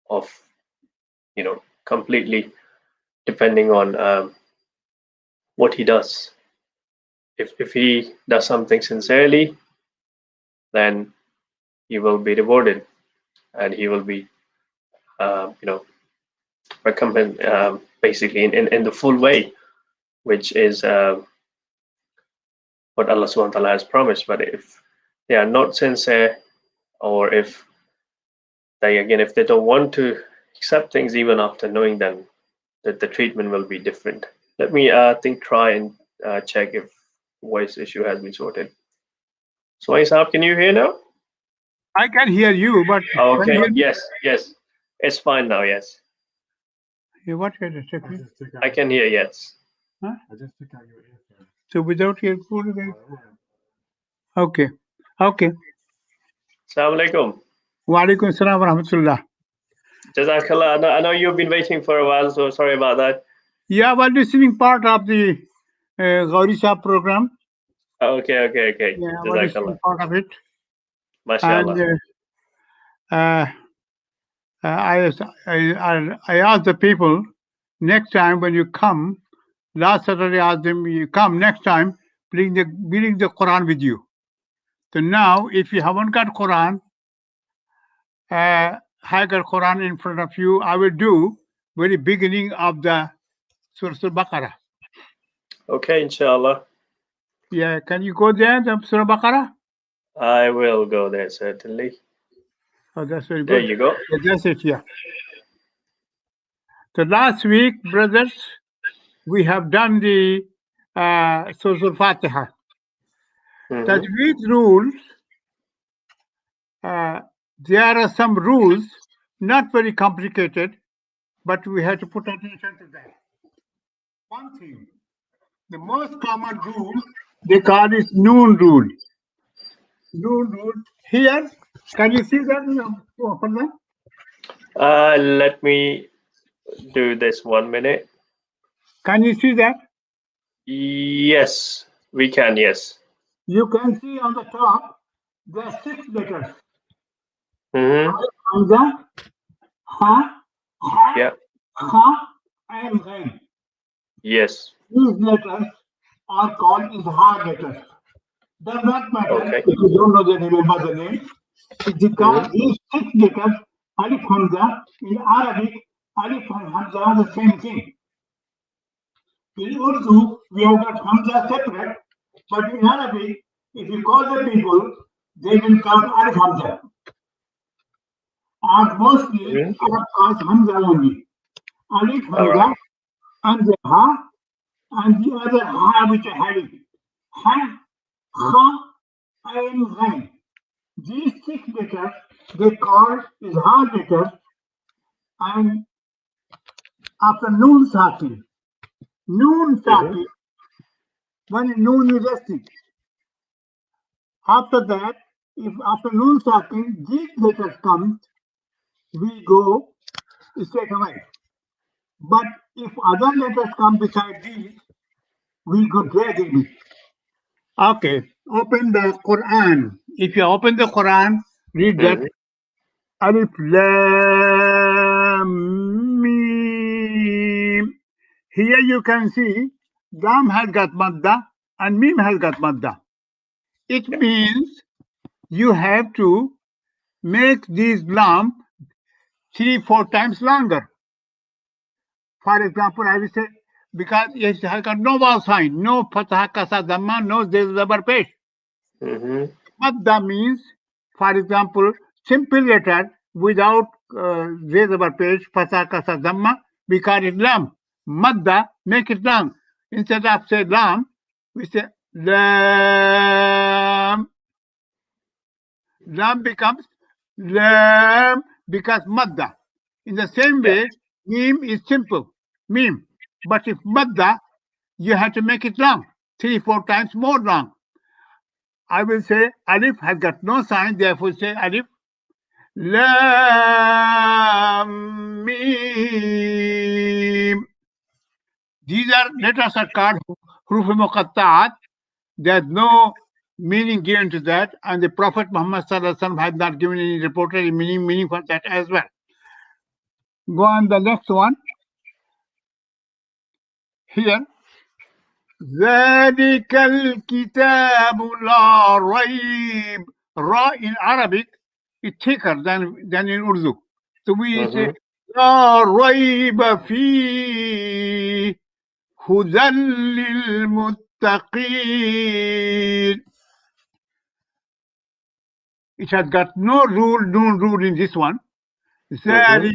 of, you know, completely depending on what he does. If he does something sincerely, then he will be rewarded, and he will be, you know, recompensed basically in the full way, which is what Allah subhanahu wa ta'ala has promised. But if they are not sincere, or if they don't want to accept things even after knowing them, that the treatment will be different. Let me try and check if voice issue has been sorted. So Isab, can you hear now? I can hear you, but okay, yes, it's fine now. Yes, what I can hear. Yes. Huh? So without earphone again? Okay. Assalamu alaikum. Wa alaikum assalam wa rahmatullah. Jazakallah. I know you've been waiting for a while, so sorry about that. Yeah, while listening part of the Ghori Sahab program. Okay. Yeah, while listening part of it. MashaAllah. And I asked the people, next time when you come, last Saturday I asked them, you come next time, bring the Quran with you. So now, if you haven't got Quran, have got Quran in front of you, I will do very beginning of the Surah Al-Baqarah. Okay, inshallah. Yeah, can you go there, the Surah Al-Baqarah? I will go there, certainly. Oh, that's very good. There you go. Yeah, that's it, yeah. So last week, brothers, we have done the Surah Al-Fatiha. Tajweed rules, there are some rules, not very complicated, but we have to put attention to that. One thing, the most common rule, they call it noon rule. Noon rule. Here, can you see that? Let me do this 1 minute. Can you see that? Yes, we can, yes. You can see on the top, there are 6 letters. Mm-hmm. Ha, yeah. Ha, and Ghain. Yes. These letters are called izhar letters. Does not matter okay. if you don't know the remember the name. Because these 6 letters, Alif Hamza, in Arabic, Alif and Hamza are the same thing. In Urdu, we have got Hamza separate, but in Arabic, if you call the people, they will count Alif Hamza. And mostly, Arab calls Hamza only. Alif Hamza, and the Ha, and the other Ha which I have it. Ha, Ha, and Ghain. These 6 letters, they call izhar letters, and after noon sakin. Noon sakin, when noon is resting. After that, if after noon sakin, these letters come, we go straight away. But if other letters come beside these, we go dragging. Okay, open the Quran. If you open the Quran, read that. Alif Lam Mim. Here you can see Lam has got madda and Mim has got madda. It means you have to make these Lam 3-4 times longer. For example, I will say, because it has got no vowel sign, no fatha, kasra, dhamma, no zabar pesh. Madda means, for example, simple letter without zabar pesh, fatha, kasra, dhamma, we call it lam. Madda, make it lam. Instead of say lam, we say lam. Lam becomes lam because madda. In the same way, meme is simple, meme. But if madda, you have to make it long, 3-4 times more long. I will say alif has got no sign, therefore say alif. Lam mim. These are letters are called huruf muqatta'at. There's no meaning given to that, and the Prophet Muhammad sallallahu alaihi wasallam has not given any reported meaning for that as well. Go on the next one. Here, ذَلِكَ الْكِتَابُ لَا رَيْبَ. Ra in Arabic is thicker than in Urdu. So we say لَا رَيْبَ فِيهِ هُدًى لِلْمُتَّقِينَ. It has got no rule in this one. ذَلِكَ,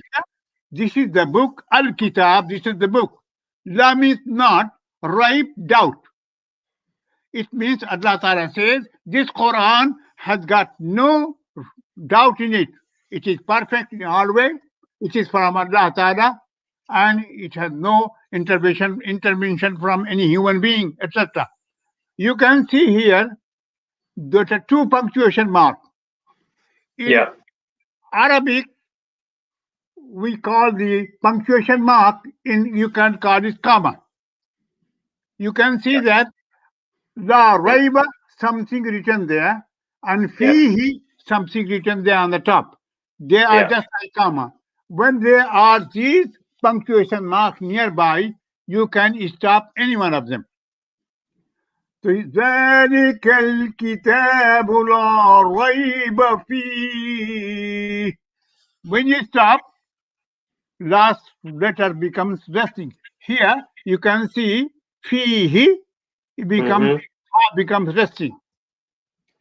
this is the book. Al-Kitab, this is the book. La means not, ripe, doubt. It means Allah Ta'ala says, this Quran has got no doubt in it. It is perfect in all ways. It is from Allah Ta'ala, and it has no intervention from any human being, etc. You can see here that are 2 punctuation marks. In Arabic, we call the punctuation mark, you can call it comma. You can see that La Raiba, something written there, and Fihi, something written there on the top. They are just like comma. When there are these punctuation marks nearby, you can stop any one of them. So, ذَلِكَ الْكِتَابُ لَا رَيْبَ فِيهِ. When you stop, last letter becomes resting. Here you can see fihi, it becomes ha becomes resting.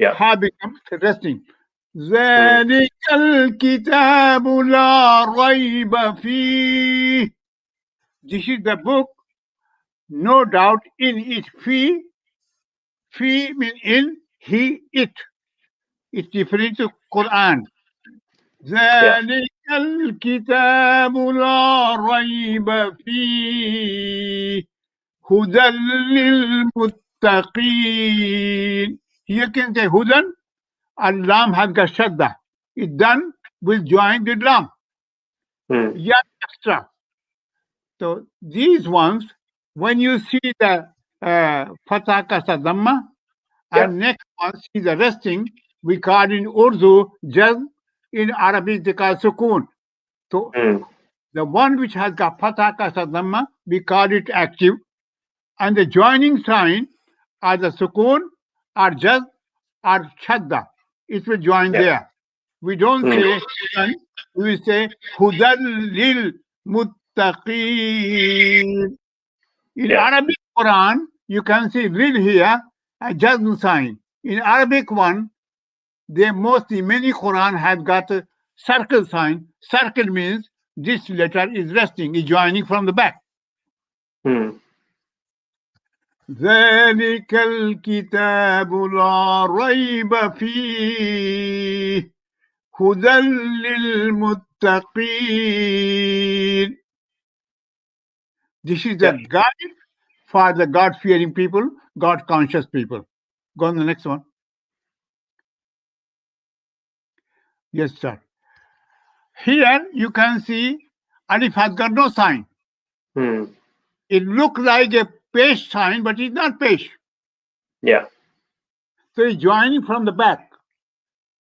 Ha becomes resting. ذَلِكَ الْكِتَابُ لَا رَيْبَ فِيهِ. This is the book, no doubt in it. Fi means in, he, it. It's different to Quran. ذَلِكَ الْكِتَابُ لَا رَيْبَ فِيهِ هُدًى لِلْمُتَّقِينَ. Here can say hudan, and lam has got shadda. It's done with join with lam. Yet extra. So these ones, when you see the fatha kasra dhamma, and next one see the resting, we call in Urdu jazm, in Arabic they call sukoon. So the one which has got fatha kasra dhamma, we call it active, and the joining sign are the sukoon or jazm or shadda. It will join there. We don't say hudan, we say hudan lil muttaqin. In Arabic Quran, you can see lil here, a jazm sign. In Arabic one, many Quran have got a circle sign. Circle means this letter is resting, is joining from the back. ذَلِكَ الْكِتَابُ لَا رَيْبَ فِيهِ هُدًى لِلْمُتَّقِينَ. This is the guide for the God-fearing people, God-conscious people. Go on the next one. Yes, sir. Here you can see alif has got no sign. It looks like a pesh sign, but it's not pesh. So it's joining from the back.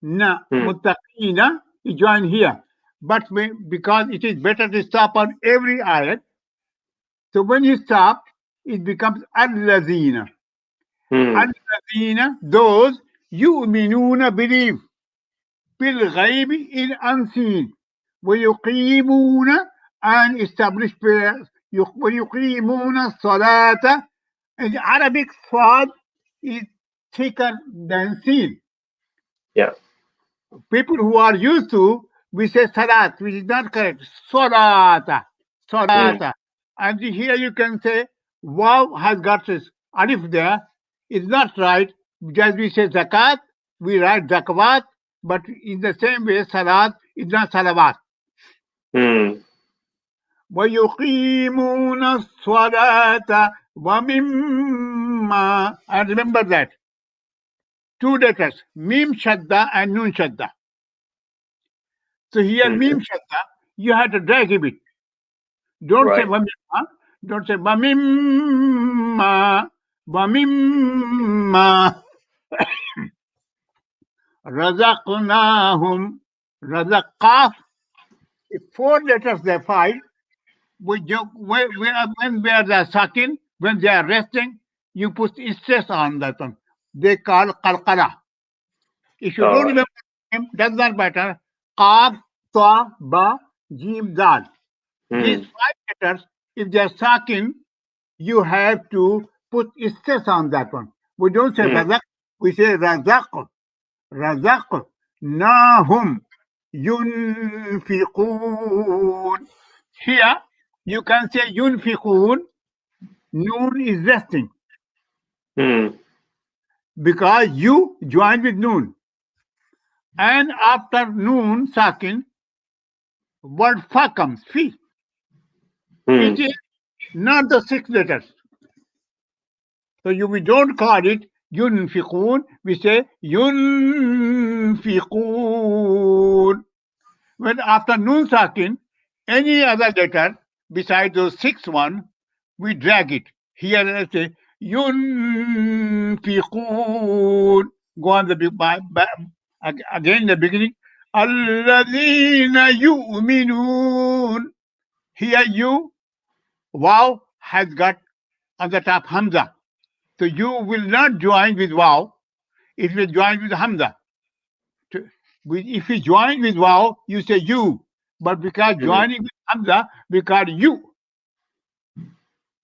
Na, muttaqina, is joined here. But because it is better to stop on every ayat, so when you stop, it becomes al-lazina. Al-lazina, those yu'minuna, believe, bil ghaybi, in unseen, wa yuqimuna, and establish prayers وَيُقِيمُونَ الصَّلَاةَ. In Arabic, Swad is thicker than Sin. Yeah. People who are used to, we say Salat, which is not correct. Salata. Salata. And here you can say, Waw has got this alif there. It's not right. Because we say Zakat, we write Zakawat, but in the same way, Salat is not Salawat. وَيُقِيمُونَ الصَّلَاةَ وَمِمَّا. And remember that. Two letters, Mim Shadda and Nun Shadda. So here, Mim Shadda, you have to drag a bit. Don't say Vamimma. Don't say Vamimma. Vamimma. Razaqnahum. Razaqaf. If four letters they five, when they are sakin, when they are resting, you put stress on that one. They call qalqala. If you don't remember the name, does not matter. Qaf, Ta, Ba, Jim, Dal. These five letters, if they are sakin, you have to put stress on that one. We don't say razaq, we say razaq. Razaq. Nahum. Yunfiqun. Here, you can say yunfiqun. Noon is resting. Because you join with noon. And after noon, sakin, word fa comes, fi. It is not the six letters. So we don't call it yunfiqun, we say yunfiqun. When after noon sakin, any other letter besides those six one, we drag it. Here let's say yunfiqun. Go on again the beginning. Alladhina yu'minun. Here you, Waw has got on the top Hamza. So you will not join with Waw, it will join with Hamza. If you join with Waw, you say you. But because joining with Hamza, we call you.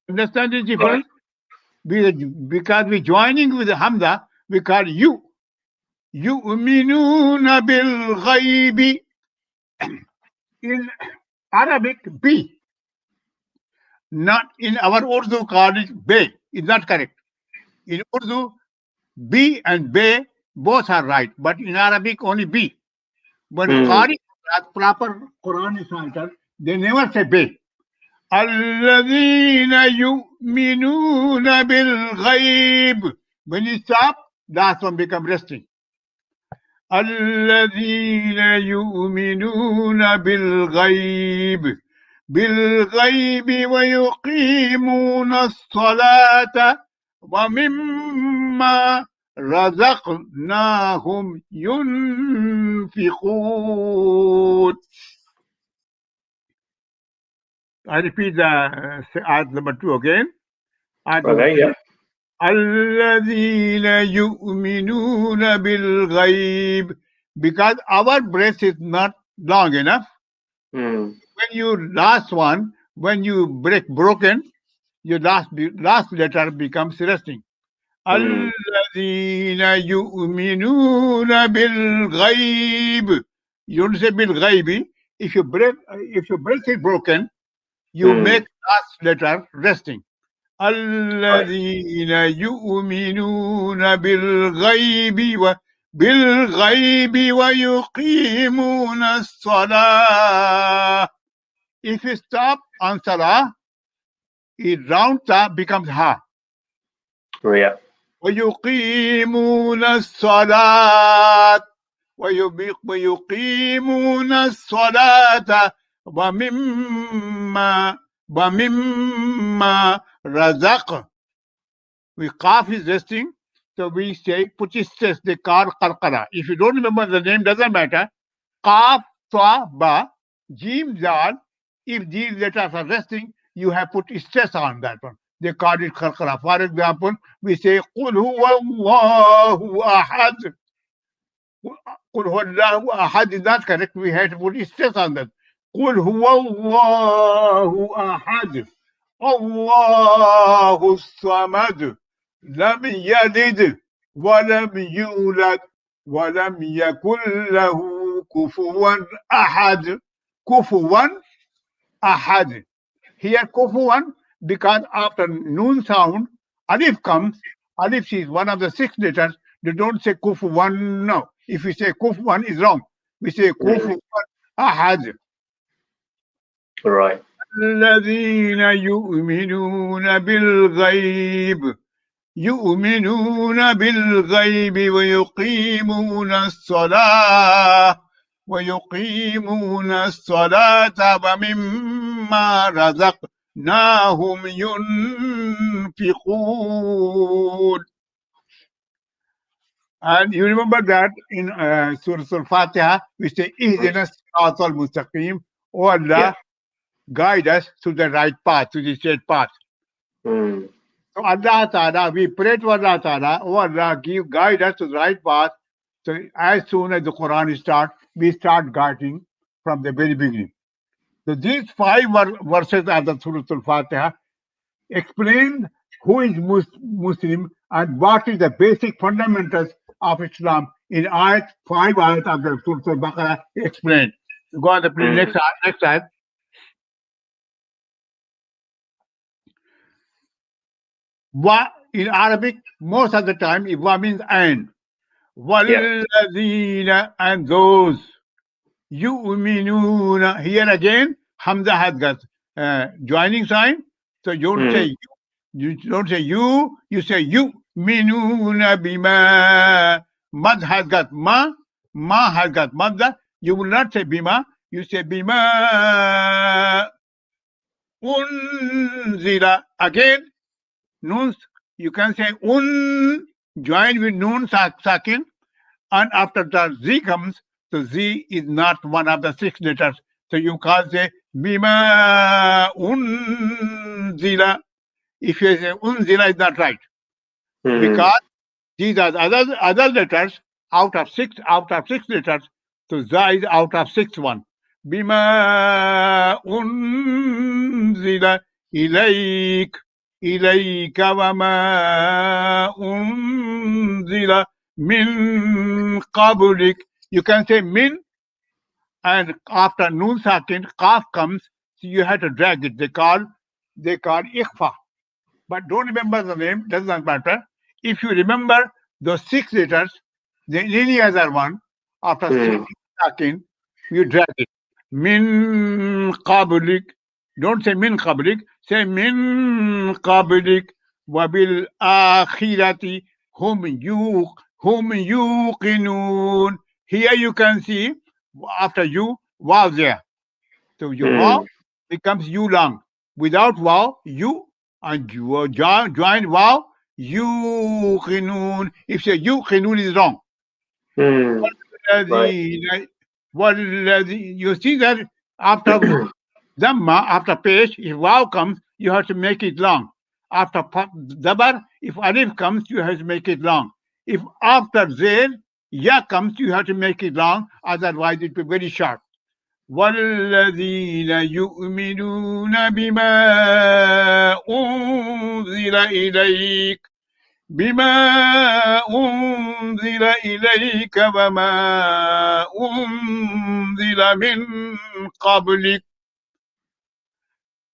Understand the difference? Because we're joining with Hamza, we call you. Yu'minuna bil ghaibi. In Arabic, B. Not in our Urdu called it Be. It's not correct. In Urdu, B and Be both are right, but in Arabic only B. But Qari, proper Quran recital, they never say Be. Alladhina yu'minuna bil ghaib. When you stop, last one become resting. الذين يؤمنون بالغيب بالغيب ويقيمون الصلاة ومما رزقناهم ينفقون. I repeat the ayat number 2 again. الذين يؤمنون بالغيب. Because our breath is not long enough. When you last one, when you break broken, your last letter becomes resting. الذين يؤمنون بالغيب. You don't say بالغيب. If your breath is broken, you make last letter resting. الذين يؤمنون بالغيب ويقيمون الصلاة. If you stop on salah, it rounds up, becomes ha. ويقيمون الصلاة ويقيمون الصلاة ومما razaq. We Qaf is resting, so we say put it stress, they call qalqala. If you don't remember the name, doesn't matter. Qaf, Ta, Ba, Jim, Zal. If these letters are resting, you have put stress on that one. They call it qalqala. For example, we say Qul huwa Allahu ahad. Qul huwa Allahu ahad is not correct. We have to put stress on that. Qul huwa Allahu ahad. الله الصمد لم يلد ولم يولد ولم يكن له كفوا أحد. كفوا أحد. Here kufuwan, because after noon sound, alif comes. Alif is one of the 6 letters. They don't say kufuwan. No. If you say kufuwan, is wrong. We say kufuwan ahad. Right. الذين يؤمنون بالغيب يؤمنون بالغيب ويقيمون الصلاة ومما رزقناهم ينفقون. And you remember that in Surah Al-Fatiha, we say, Ihdina Siratal Mustaqim, O Allah, guide us to the right path, to the straight path. Mm. So Allah Ta'ala, we pray to Allah Ta'ala, oh Allah, guide us to the right path. So as soon as the Quran starts, we start guiding from the very beginning. So these 5 verses of the Surah Al-Fatiha explain who is Muslim and what is the basic fundamentals of Islam in 5 ayat of the Surah Al-Baqarah explained. Go on the next ayat. Wa in Arabic, most of the time, wa means and. Walladina, and those. Yu'minuna. Here again, Hamza has got joining sign. So you don't say you don't say you say yu'minuna bima. Mad has got ma has got madda. You will not say bima, you say bima unzila. Again, noons, you can say joined with noon sakin, and after the z comes, so z is not one of the 6 letters. So you can't say bima unzila. If you say unzila, is not right, because these are other letters out of 6 letters. So za is out of 6th one. Bima unzila ilayk. إليك وما أنزل من قبلك. You can say min, and after noon sakin, qaf comes, so you have to drag it. They call ikhfa. But don't remember the name, doesn't matter. If you remember those 6 letters, then any other one, after 6 sakin, you drag it. Min qablik. Don't say min qablik, say min qablik. Wabil akhirati hum yuqinun. Here you can see, after you, wow there. So your wow becomes you long. Without wow, you, and you join wow, yuqinun. If you say yuqinun is wrong. You see that after Dhamma, after pesh, if wow comes, you have to make it long. After dabar, if alif comes, you have to make it long. If after zer, ya comes, you have to make it long, otherwise it will be very short. وَالَّذِينَ يُؤْمِنُونَ بِمَا أُنزِلَ إِلَيْكَ وما أنزل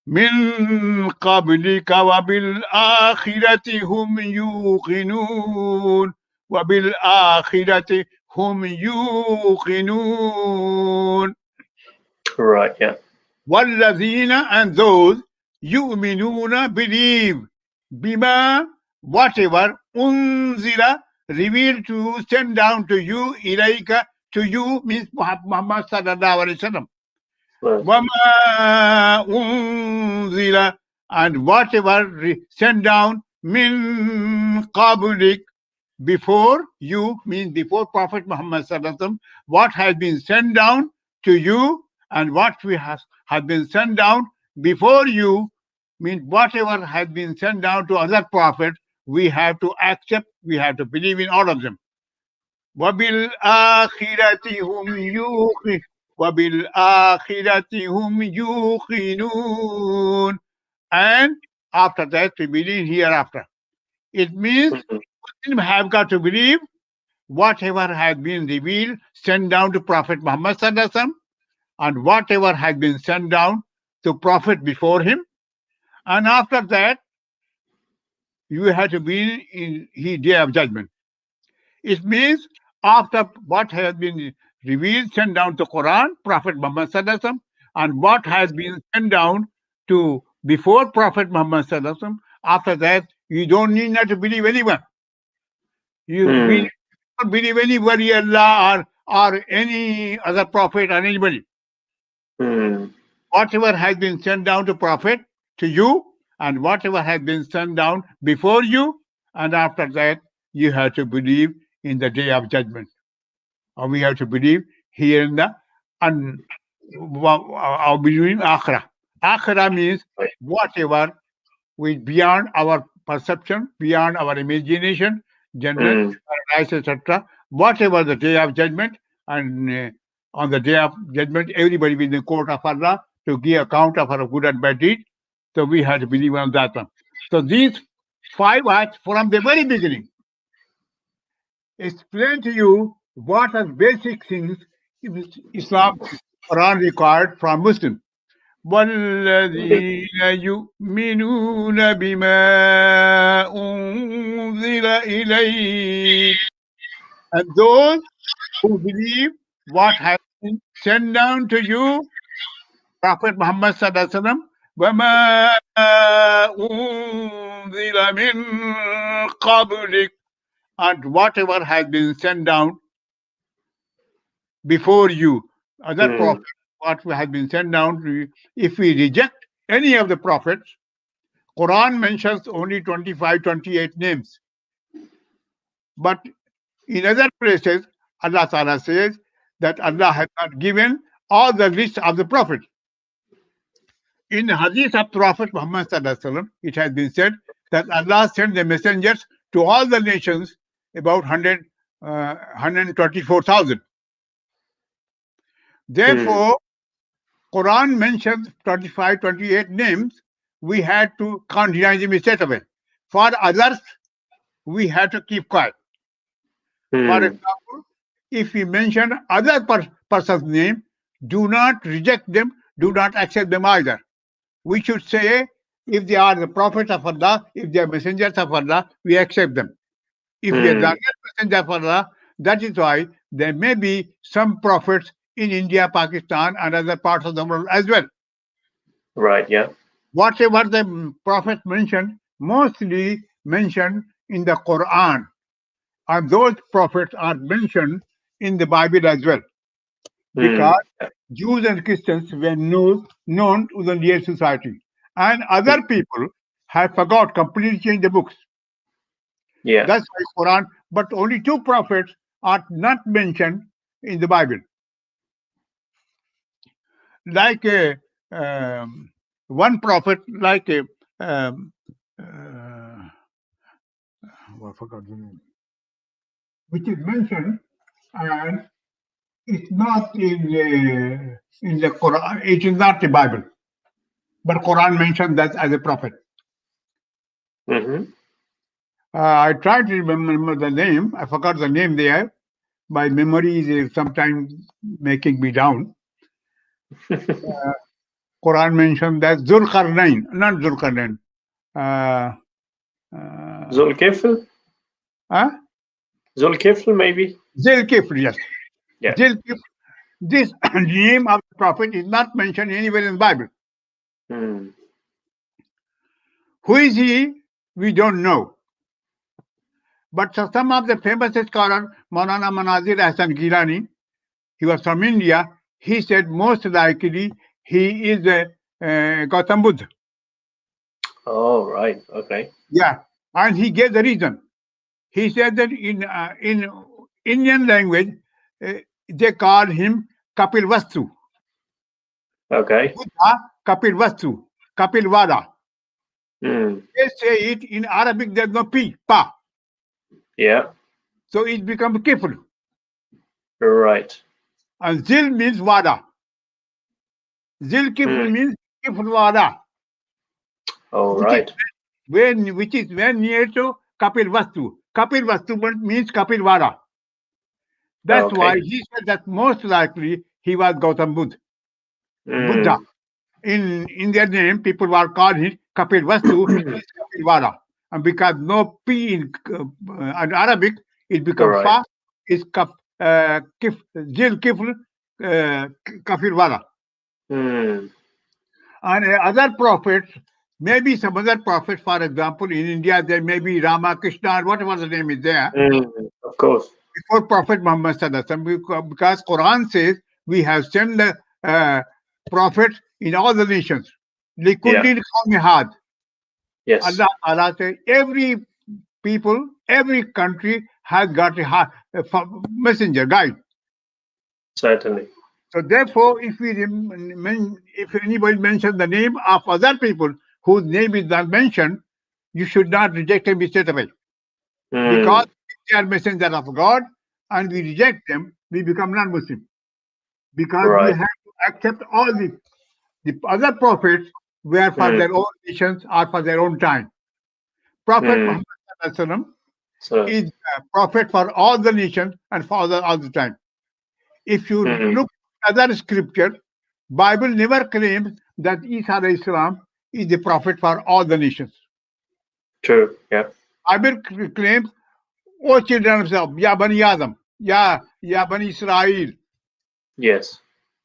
من قبلك وبالآخرة هم يوقنون. وبالآخرة هم يوقنون. Right, yeah. وَالَّذِينَ, and those, يُؤْمِنُونَ, believe, bima, whatever, unzila, revealed to you, sent down to you, ilaika, to you, means Muhammad sallallahu alaihi wasallam. Wama unzila, and whatever sent down, min qablik, before you, means before Prophet Muhammad sallallahu alaihi wasallam, what has been sent down to you, and what we has been sent down before you, means whatever has been sent down to other prophets, we have to accept, we have to believe in all of them. وَبِالْآخِرَةِ هُمْ يُوقِنُونَ. and after that we believe hereafter. It means Mhm. Muslims have got to believe whatever has been revealed, sent down to Prophet Muhammad Sallallahu Alaihi Wasallam, and whatever has been sent down to Prophet before him. And after that, you have to be in the day of judgment. It means after what has been revealed, sent down to Quran, Prophet Muhammad Sallallahu Alaihi Wasallam, and what has been sent down to before Prophet Muhammad Sallallahu Alaihi Wasallam, after that, you don't need not to believe anyone. You Mm. don't believe anybody, Allah or any other prophet or anybody. Mm. Whatever has been sent down to Prophet to you, and whatever has been sent down before you, and after that, you have to believe in the day of judgment. Or we have to believe here in the or believe in Akhirah. Akhirah means Right. whatever is beyond our perception, beyond our imagination, Jannat, Mm. paradise, etc. Whatever the day of judgment, and on the day of judgment, everybody will be in the court of Allah to give account of our good and bad deed. So we have to believe on that one. So these 5 acts from the very beginning explain to you what are basic things Islam, Quran required from Muslims. والذين يؤمنون بما أنزل إليك, and those who believe what has been sent down to you, Prophet Muhammad Sallallahu Alaihi Wasallam, وما أنزل من قبلك, and whatever has been sent down before you, other Mm. prophets, what has been sent down to you. If we reject any of the prophets, Quran mentions only 25, 28 names. But in other places, Allah Ta'ala says that Allah has not given all the list of the prophets. In the hadith of Prophet Muhammad Sallallahu Alaihi Wasallam, it has been said that Allah sent the messengers to all the nations, about 124,000. Therefore, Quran mentions 25, 28 names. We had to can't deny them straight away. For others, we had to keep quiet. For Mm. example, if we mention other person's name, do not reject them, do not accept them either. We should say, if they are the prophets of Allah, if they are messengers of Allah, we accept them. If they are not messengers of Allah, that is why there may be some prophets in India, Pakistan, and other parts of the world as well. Right. Yeah. Whatever the prophet mentioned, mostly mentioned in the Quran, and those prophets are mentioned in the Bible as well, because Mm. Jews and Christians were known to the near society, and other people have forgot, completely changed the books. Yeah. That's why Quran, but only 2 prophets are not mentioned in the Bible. Like one prophet, like I forgot the name, which is mentioned, and it's not in the Quran. It is not the Bible, but Quran mentioned that as a prophet. Mm-hmm. I tried to remember the name. I forgot the name there. My memory is sometimes making me down. Quran mentioned that Zulkarnain, not Zulkarnain. Zulkifl? Zulkifl, maybe? Zilkifl, yes. Yeah. Zilkifl. This name of the prophet is not mentioned anywhere in the Bible. Mm. Who is he? We don't know. But some of the famous scholars, Maulana Manazir Ahsan Gilani, he was from India, he said most likely he is Gautam Buddha. Oh, right. Okay. Yeah, and he gave the reason. He said that in Indian language, they call him Kapil Vastu. Okay. Buddha, Kapil Vastu, Kapil Vada. Mm. They say it in Arabic, there's no P, Pa. Yeah. So it becomes Kifl. Right. And Zil means Wada. Zil Kifl means Kifl Wada. Oh, which right. which is very near to Kapil Vastu. Kapil Vastu means Kapil Vara. That's Okay. why he said that most likely he was Gautam Buddha. In their name, people were calling Kapil Vastu is Kapil Vara. And because no P in Arabic, it becomes Right. Fa, is Jil Kifl Kapil Vara. Hmm. And other prophets, maybe some other prophets, for example, in India, there may be Rama, Krishna, or whatever the name is there, Of course. before Prophet Muhammad Sallallahu Alaihi Wasallam, because Quran says we have sent the prophets in all the nations. Yeah. Likullin qawmin had. Yes. Allah Ta'ala says every people, every country has got a messenger, guide. Certainly. So therefore, if if anybody mentions the name of other people whose name is not mentioned, you should not reject them straight away. Because they are messengers of God and we reject them, we become non-Muslim. Because we Right. have to accept all the other prophets were for their own nations or for their own time. Prophet Muhammad Sallallahu Alaihi Wasallam So. is a prophet for all the nations and for all the time. If you look at other scripture, Bible never claims that Isa alayhi salam is the prophet for all the nations. True. Yeah. Bible claims, O children of Israel, Ya Bani Adam, Ya Bani Israel. Yes.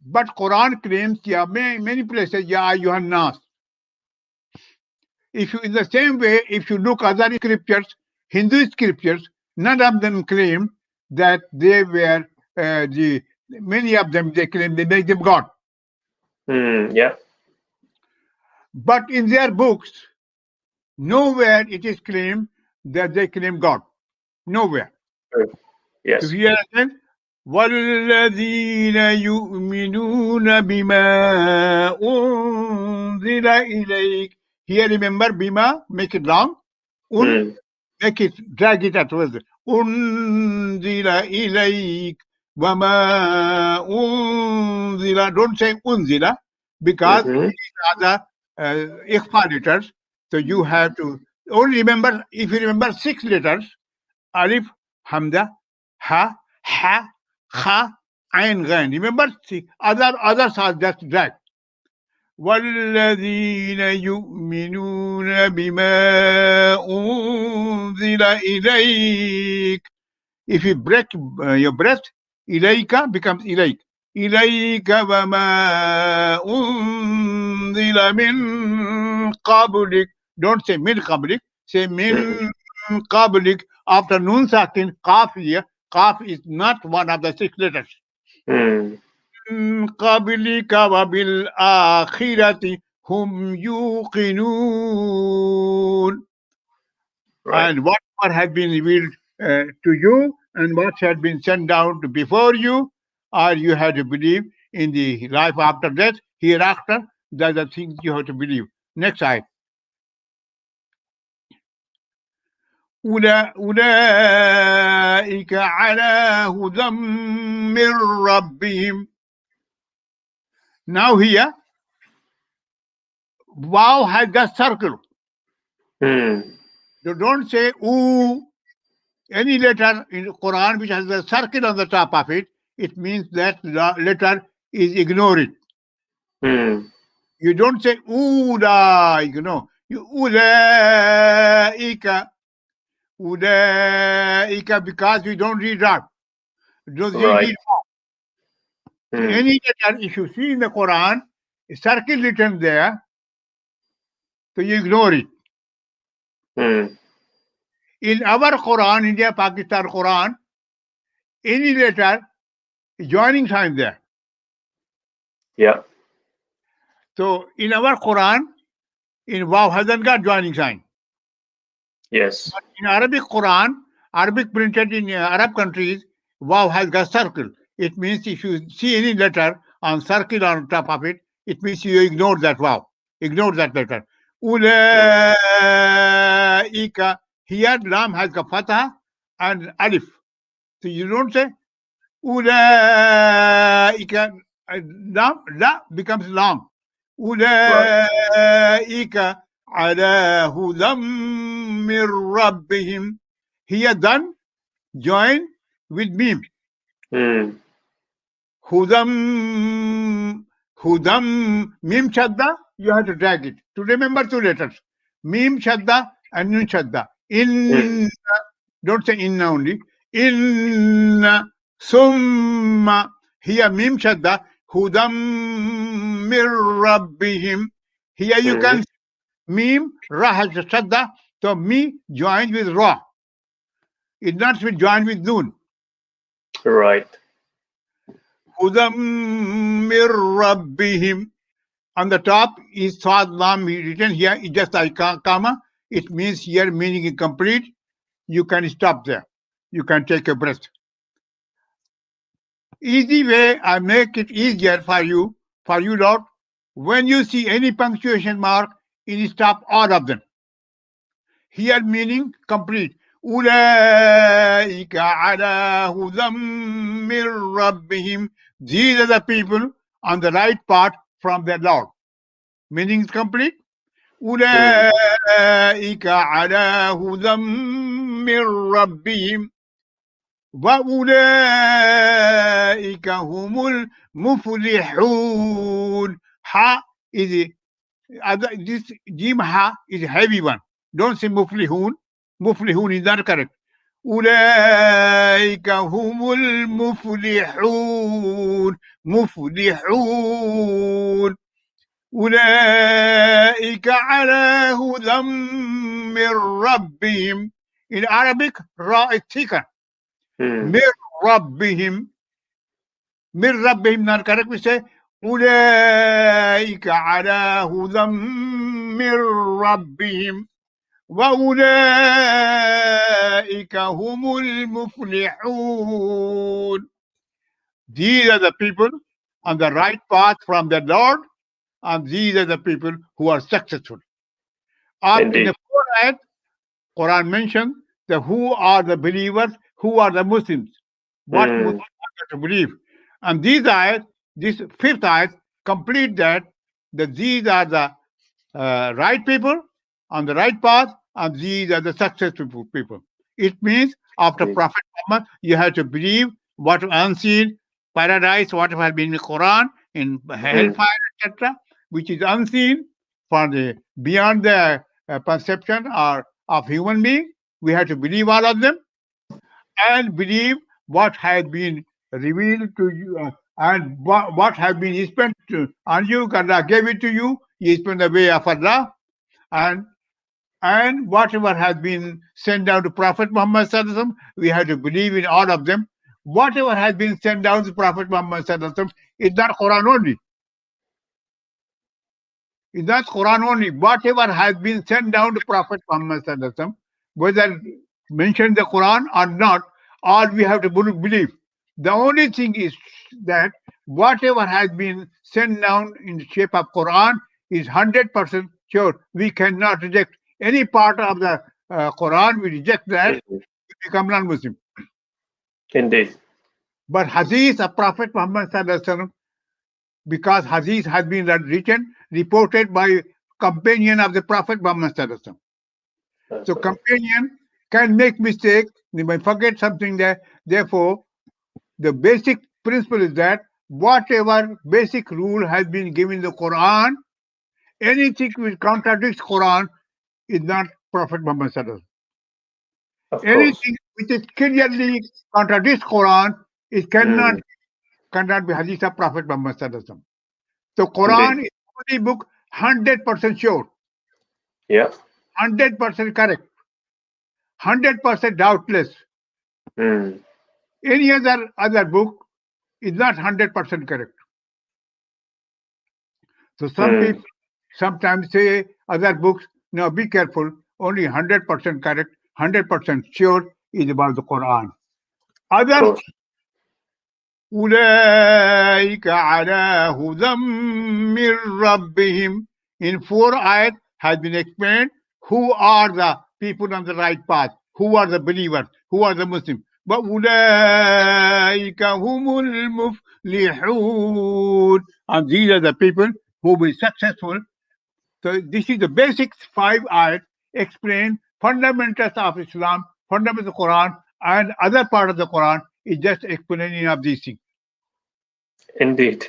But Quran claims, Ya many places, Ya Ayyuhan Nas. If you, in the same way, if you look other scriptures, Hindu scriptures, none of them claim that they were many of them they claim they make them God. Yeah. But in their books, nowhere it is claimed that they claim God. Nowhere. True. Yes. So here again, وَالَّذِينَ يُؤْمِنُونَ بِمَا أُنزِلَ إِلَيْكَ. Here remember, bima, make it long. Make it, drag it afterwards. أُنزِلَ إِلَيْكَ وَمَا أُنزِلَ. Don't say unzila, because these are the ikhfa letters. So you have to only remember, if you remember 6 letters, alif, hamza, ha, kha, ain, ghain. Remember, see, others are just drag. وَالَّذِينَ يُؤْمِنُونَ بِمَا أُنزِلَ إِلَيْكَ. If you break your breath, إِلَيْكَ becomes إِلَيْكَ. إِلَيْكَ وَمَا أُنزِلَ مِن قَبْلِكَ. Don't say min qablik, say min qablik. After nun sakin, qaf here, qaf is not one of the 6 letters. قَبْلِكَ وَبِالْآخِرَةِ هُمْ يُوقِنُونَ. Right. And whatever has been revealed to you and what had been sent down to before you, or you have to believe in the life after death, hereafter, that's the things you have to believe. Next slide. أولئك على هدى من ربهم. Now here, wow has the circle. You don't say oo. Any letter in the Quran which has a circle on the top of it, it means that the letter is ignored. You don't say ulaika, you ulaika, because we don't read that. Right. So any letter, if you see in the Quran, a circle written there, so you ignore it. In our Quran, India, Pakistan Quran, any letter, joining sign there. Yeah. So in our Quran, in Waw hasn't got joining sign. Yes. But in Arabic Quran, Arabic printed in Arab countries, Waw has got circle. It means if you see any letter on circle on top of it, it means you ignore that Waw. Ignore that letter. Ulaika. Here Lam has got fatha and alif. So you don't say Ulaika. La becomes long. Ulaika على هدى من ربهم. Here done, join with mim. Hudam, hudam, mim shadda, you have to drag it. To remember two letters. Mim shadda and nun shadda. In, don't say inna only. In, summa, here mim shadda, hudam mir rabbihim. Here you can mim, ra has shadda, so me joined with ra. It not with joined with noon. Right. Hudam mir rabbihim. On the top is Sad Lam written here, it's just like comma. It means here meaning is complete. You can stop there. You can take a breath. Easy way, I make it easier for you, Lord. When you see any punctuation mark, you stop all of them. Here meaning complete. Ulaika ala hudam mir rabbihim. These are the people on the right path from their Lord. Meaning is complete. Ulaika ala hudam mir rabbihim. Wa ulaika humul muflihun. Ha is this jim ha is a heavy one. Don't say muflihun. Muflihun is not correct. أولئك هم المفلحون. مفلحون. أولئك على هدى من ربهم. In Arabic, ra is thicker. من ربهم. من ربهم not correct. We say أولئك على هدى من ربهم. وَأُولَئِكَ هُمُ الْمُفْلِحُونَ. These are the people on the right path from their Lord, and these are the people who are successful. In the fourth ayat, Quran mentions the who are the believers, who are the Muslims, what Muslims are to believe. And these ayat, this fifth ayat, complete that these are the right people on the right path, and these are the successful people. It means after Prophet Muhammad, you have to believe what unseen, paradise, what has been in the Quran, in hellfire, etc., which is unseen for the beyond the perception or of human being. We have to believe all of them and believe what has been revealed to you and what has been spent on you. Allah gave it to you. You spent the way of Allah. And whatever has been sent down to Prophet Muhammad Sallallahu Alaihi Wasallam, we have to believe in all of them. Whatever has been sent down to Prophet Muhammad Sallallahu Alaihi Wasallam is not Quran only. It's not Quran only. Whatever has been sent down to Prophet Muhammad Sallallahu Alaihi Wasallam, whether mentioned the Quran or not, all we have to believe. The only thing is that whatever has been sent down in the shape of Quran is 100% sure. We cannot reject any part of the Quran. We reject that. We become non-Muslim. Indeed. But Hadith of Prophet Muhammad Sallallahu Alaihi Wasallam, because Hadith has been written, reported by companion of the Prophet Muhammad Sallallahu Alaihi Wasallam. So companion can make mistake. They might forget something there. Therefore, the basic principle is that whatever basic rule has been given in the Quran, anything which contradicts Quran is not Prophet Muhammad Sallallahu Alaihi Wasallam. Anything which is clearly contradicts Quran, it cannot be Hadith of Prophet Muhammad Sallallahu Alaihi Wasallam. So Quran is only book 100% sure. Yeah. 100% correct. 100% doubtless. Any other book is not 100% correct. So some people sometimes say other books, no, be careful, only 100% correct, 100% sure is about the Quran. Others, أُولَٰئِكَ عَلَىٰ هُدًى مِّن رَّبِّهِمْ. In 4 ayat has been explained who are the people on the right path, who are the believers, who are the Muslims. But أُولَٰئِكَ هُمُ الْمُفْلِحُونَ. And these are the people who will be successful So this is the basic 5 ayat explain fundamentals of Islam, fundamentals of the Quran, and other part of the Quran is just explaining of these things. Indeed.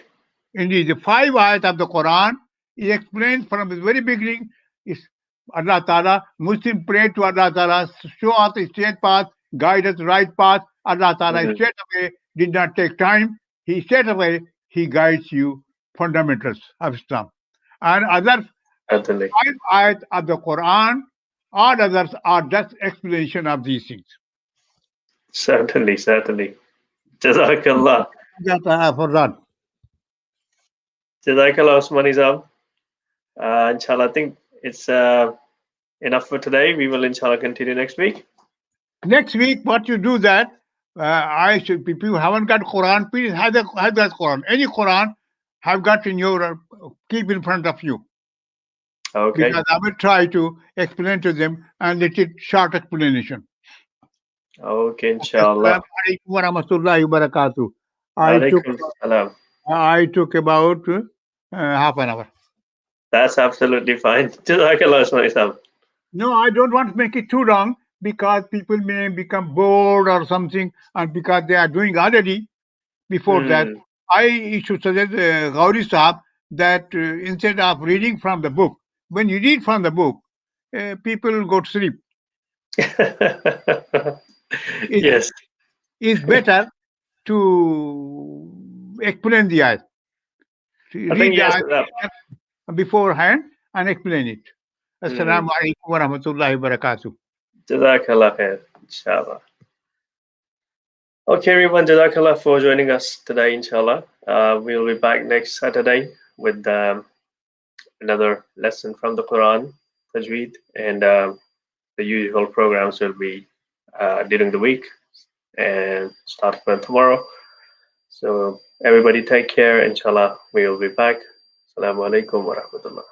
Indeed, the 5 ayat of the Quran is explained from the very beginning. Is Allah Ta'ala, Muslim pray to Allah Ta'ala, show us the straight path, guide us the right path. Allah Ta'ala straight away did not take time. He straight away, He guides you fundamentals of Islam. And other Certainly. 5 ayat of the Quran, all others are just explanation of these things. Certainly. Jazakallah. Farzan. Jazakallah Usmani Sahab. Inshallah, I think it's enough for today. We will inshallah continue next week. Next week, what you do that, I should, people who haven't got Quran, please have that Quran. Any Quran have got in your, keep in front of you. Okay. Because I will try to explain to them and let it short explanation. Okay, inshallah. Assalamu alaikum wa rahmatullahi wa barakatuh. Alaikum salam. I took about half an hour. That's absolutely fine. Jazakallah Usmani Sahab. No, I don't want to make it too long because people may become bored or something, and because they are doing already before that. I should suggest Ghori Sahab that instead of reading from the book, when you read from the book, people will go to sleep. Yes. It's better to explain the ayat. Read the ayat beforehand and explain it. Assalamu alaikum wa rahmatullahi wa barakatuh. Jazakallah khair, inshallah. Okay, everyone, Jazakallah for joining us today, inshallah. We'll be back next Saturday with another lesson from the Quran, Tajweed, and the usual programs will be during the week and start from tomorrow. So everybody take care, inshallah. We will be back. Assalamu alaikum wa rahmatullah.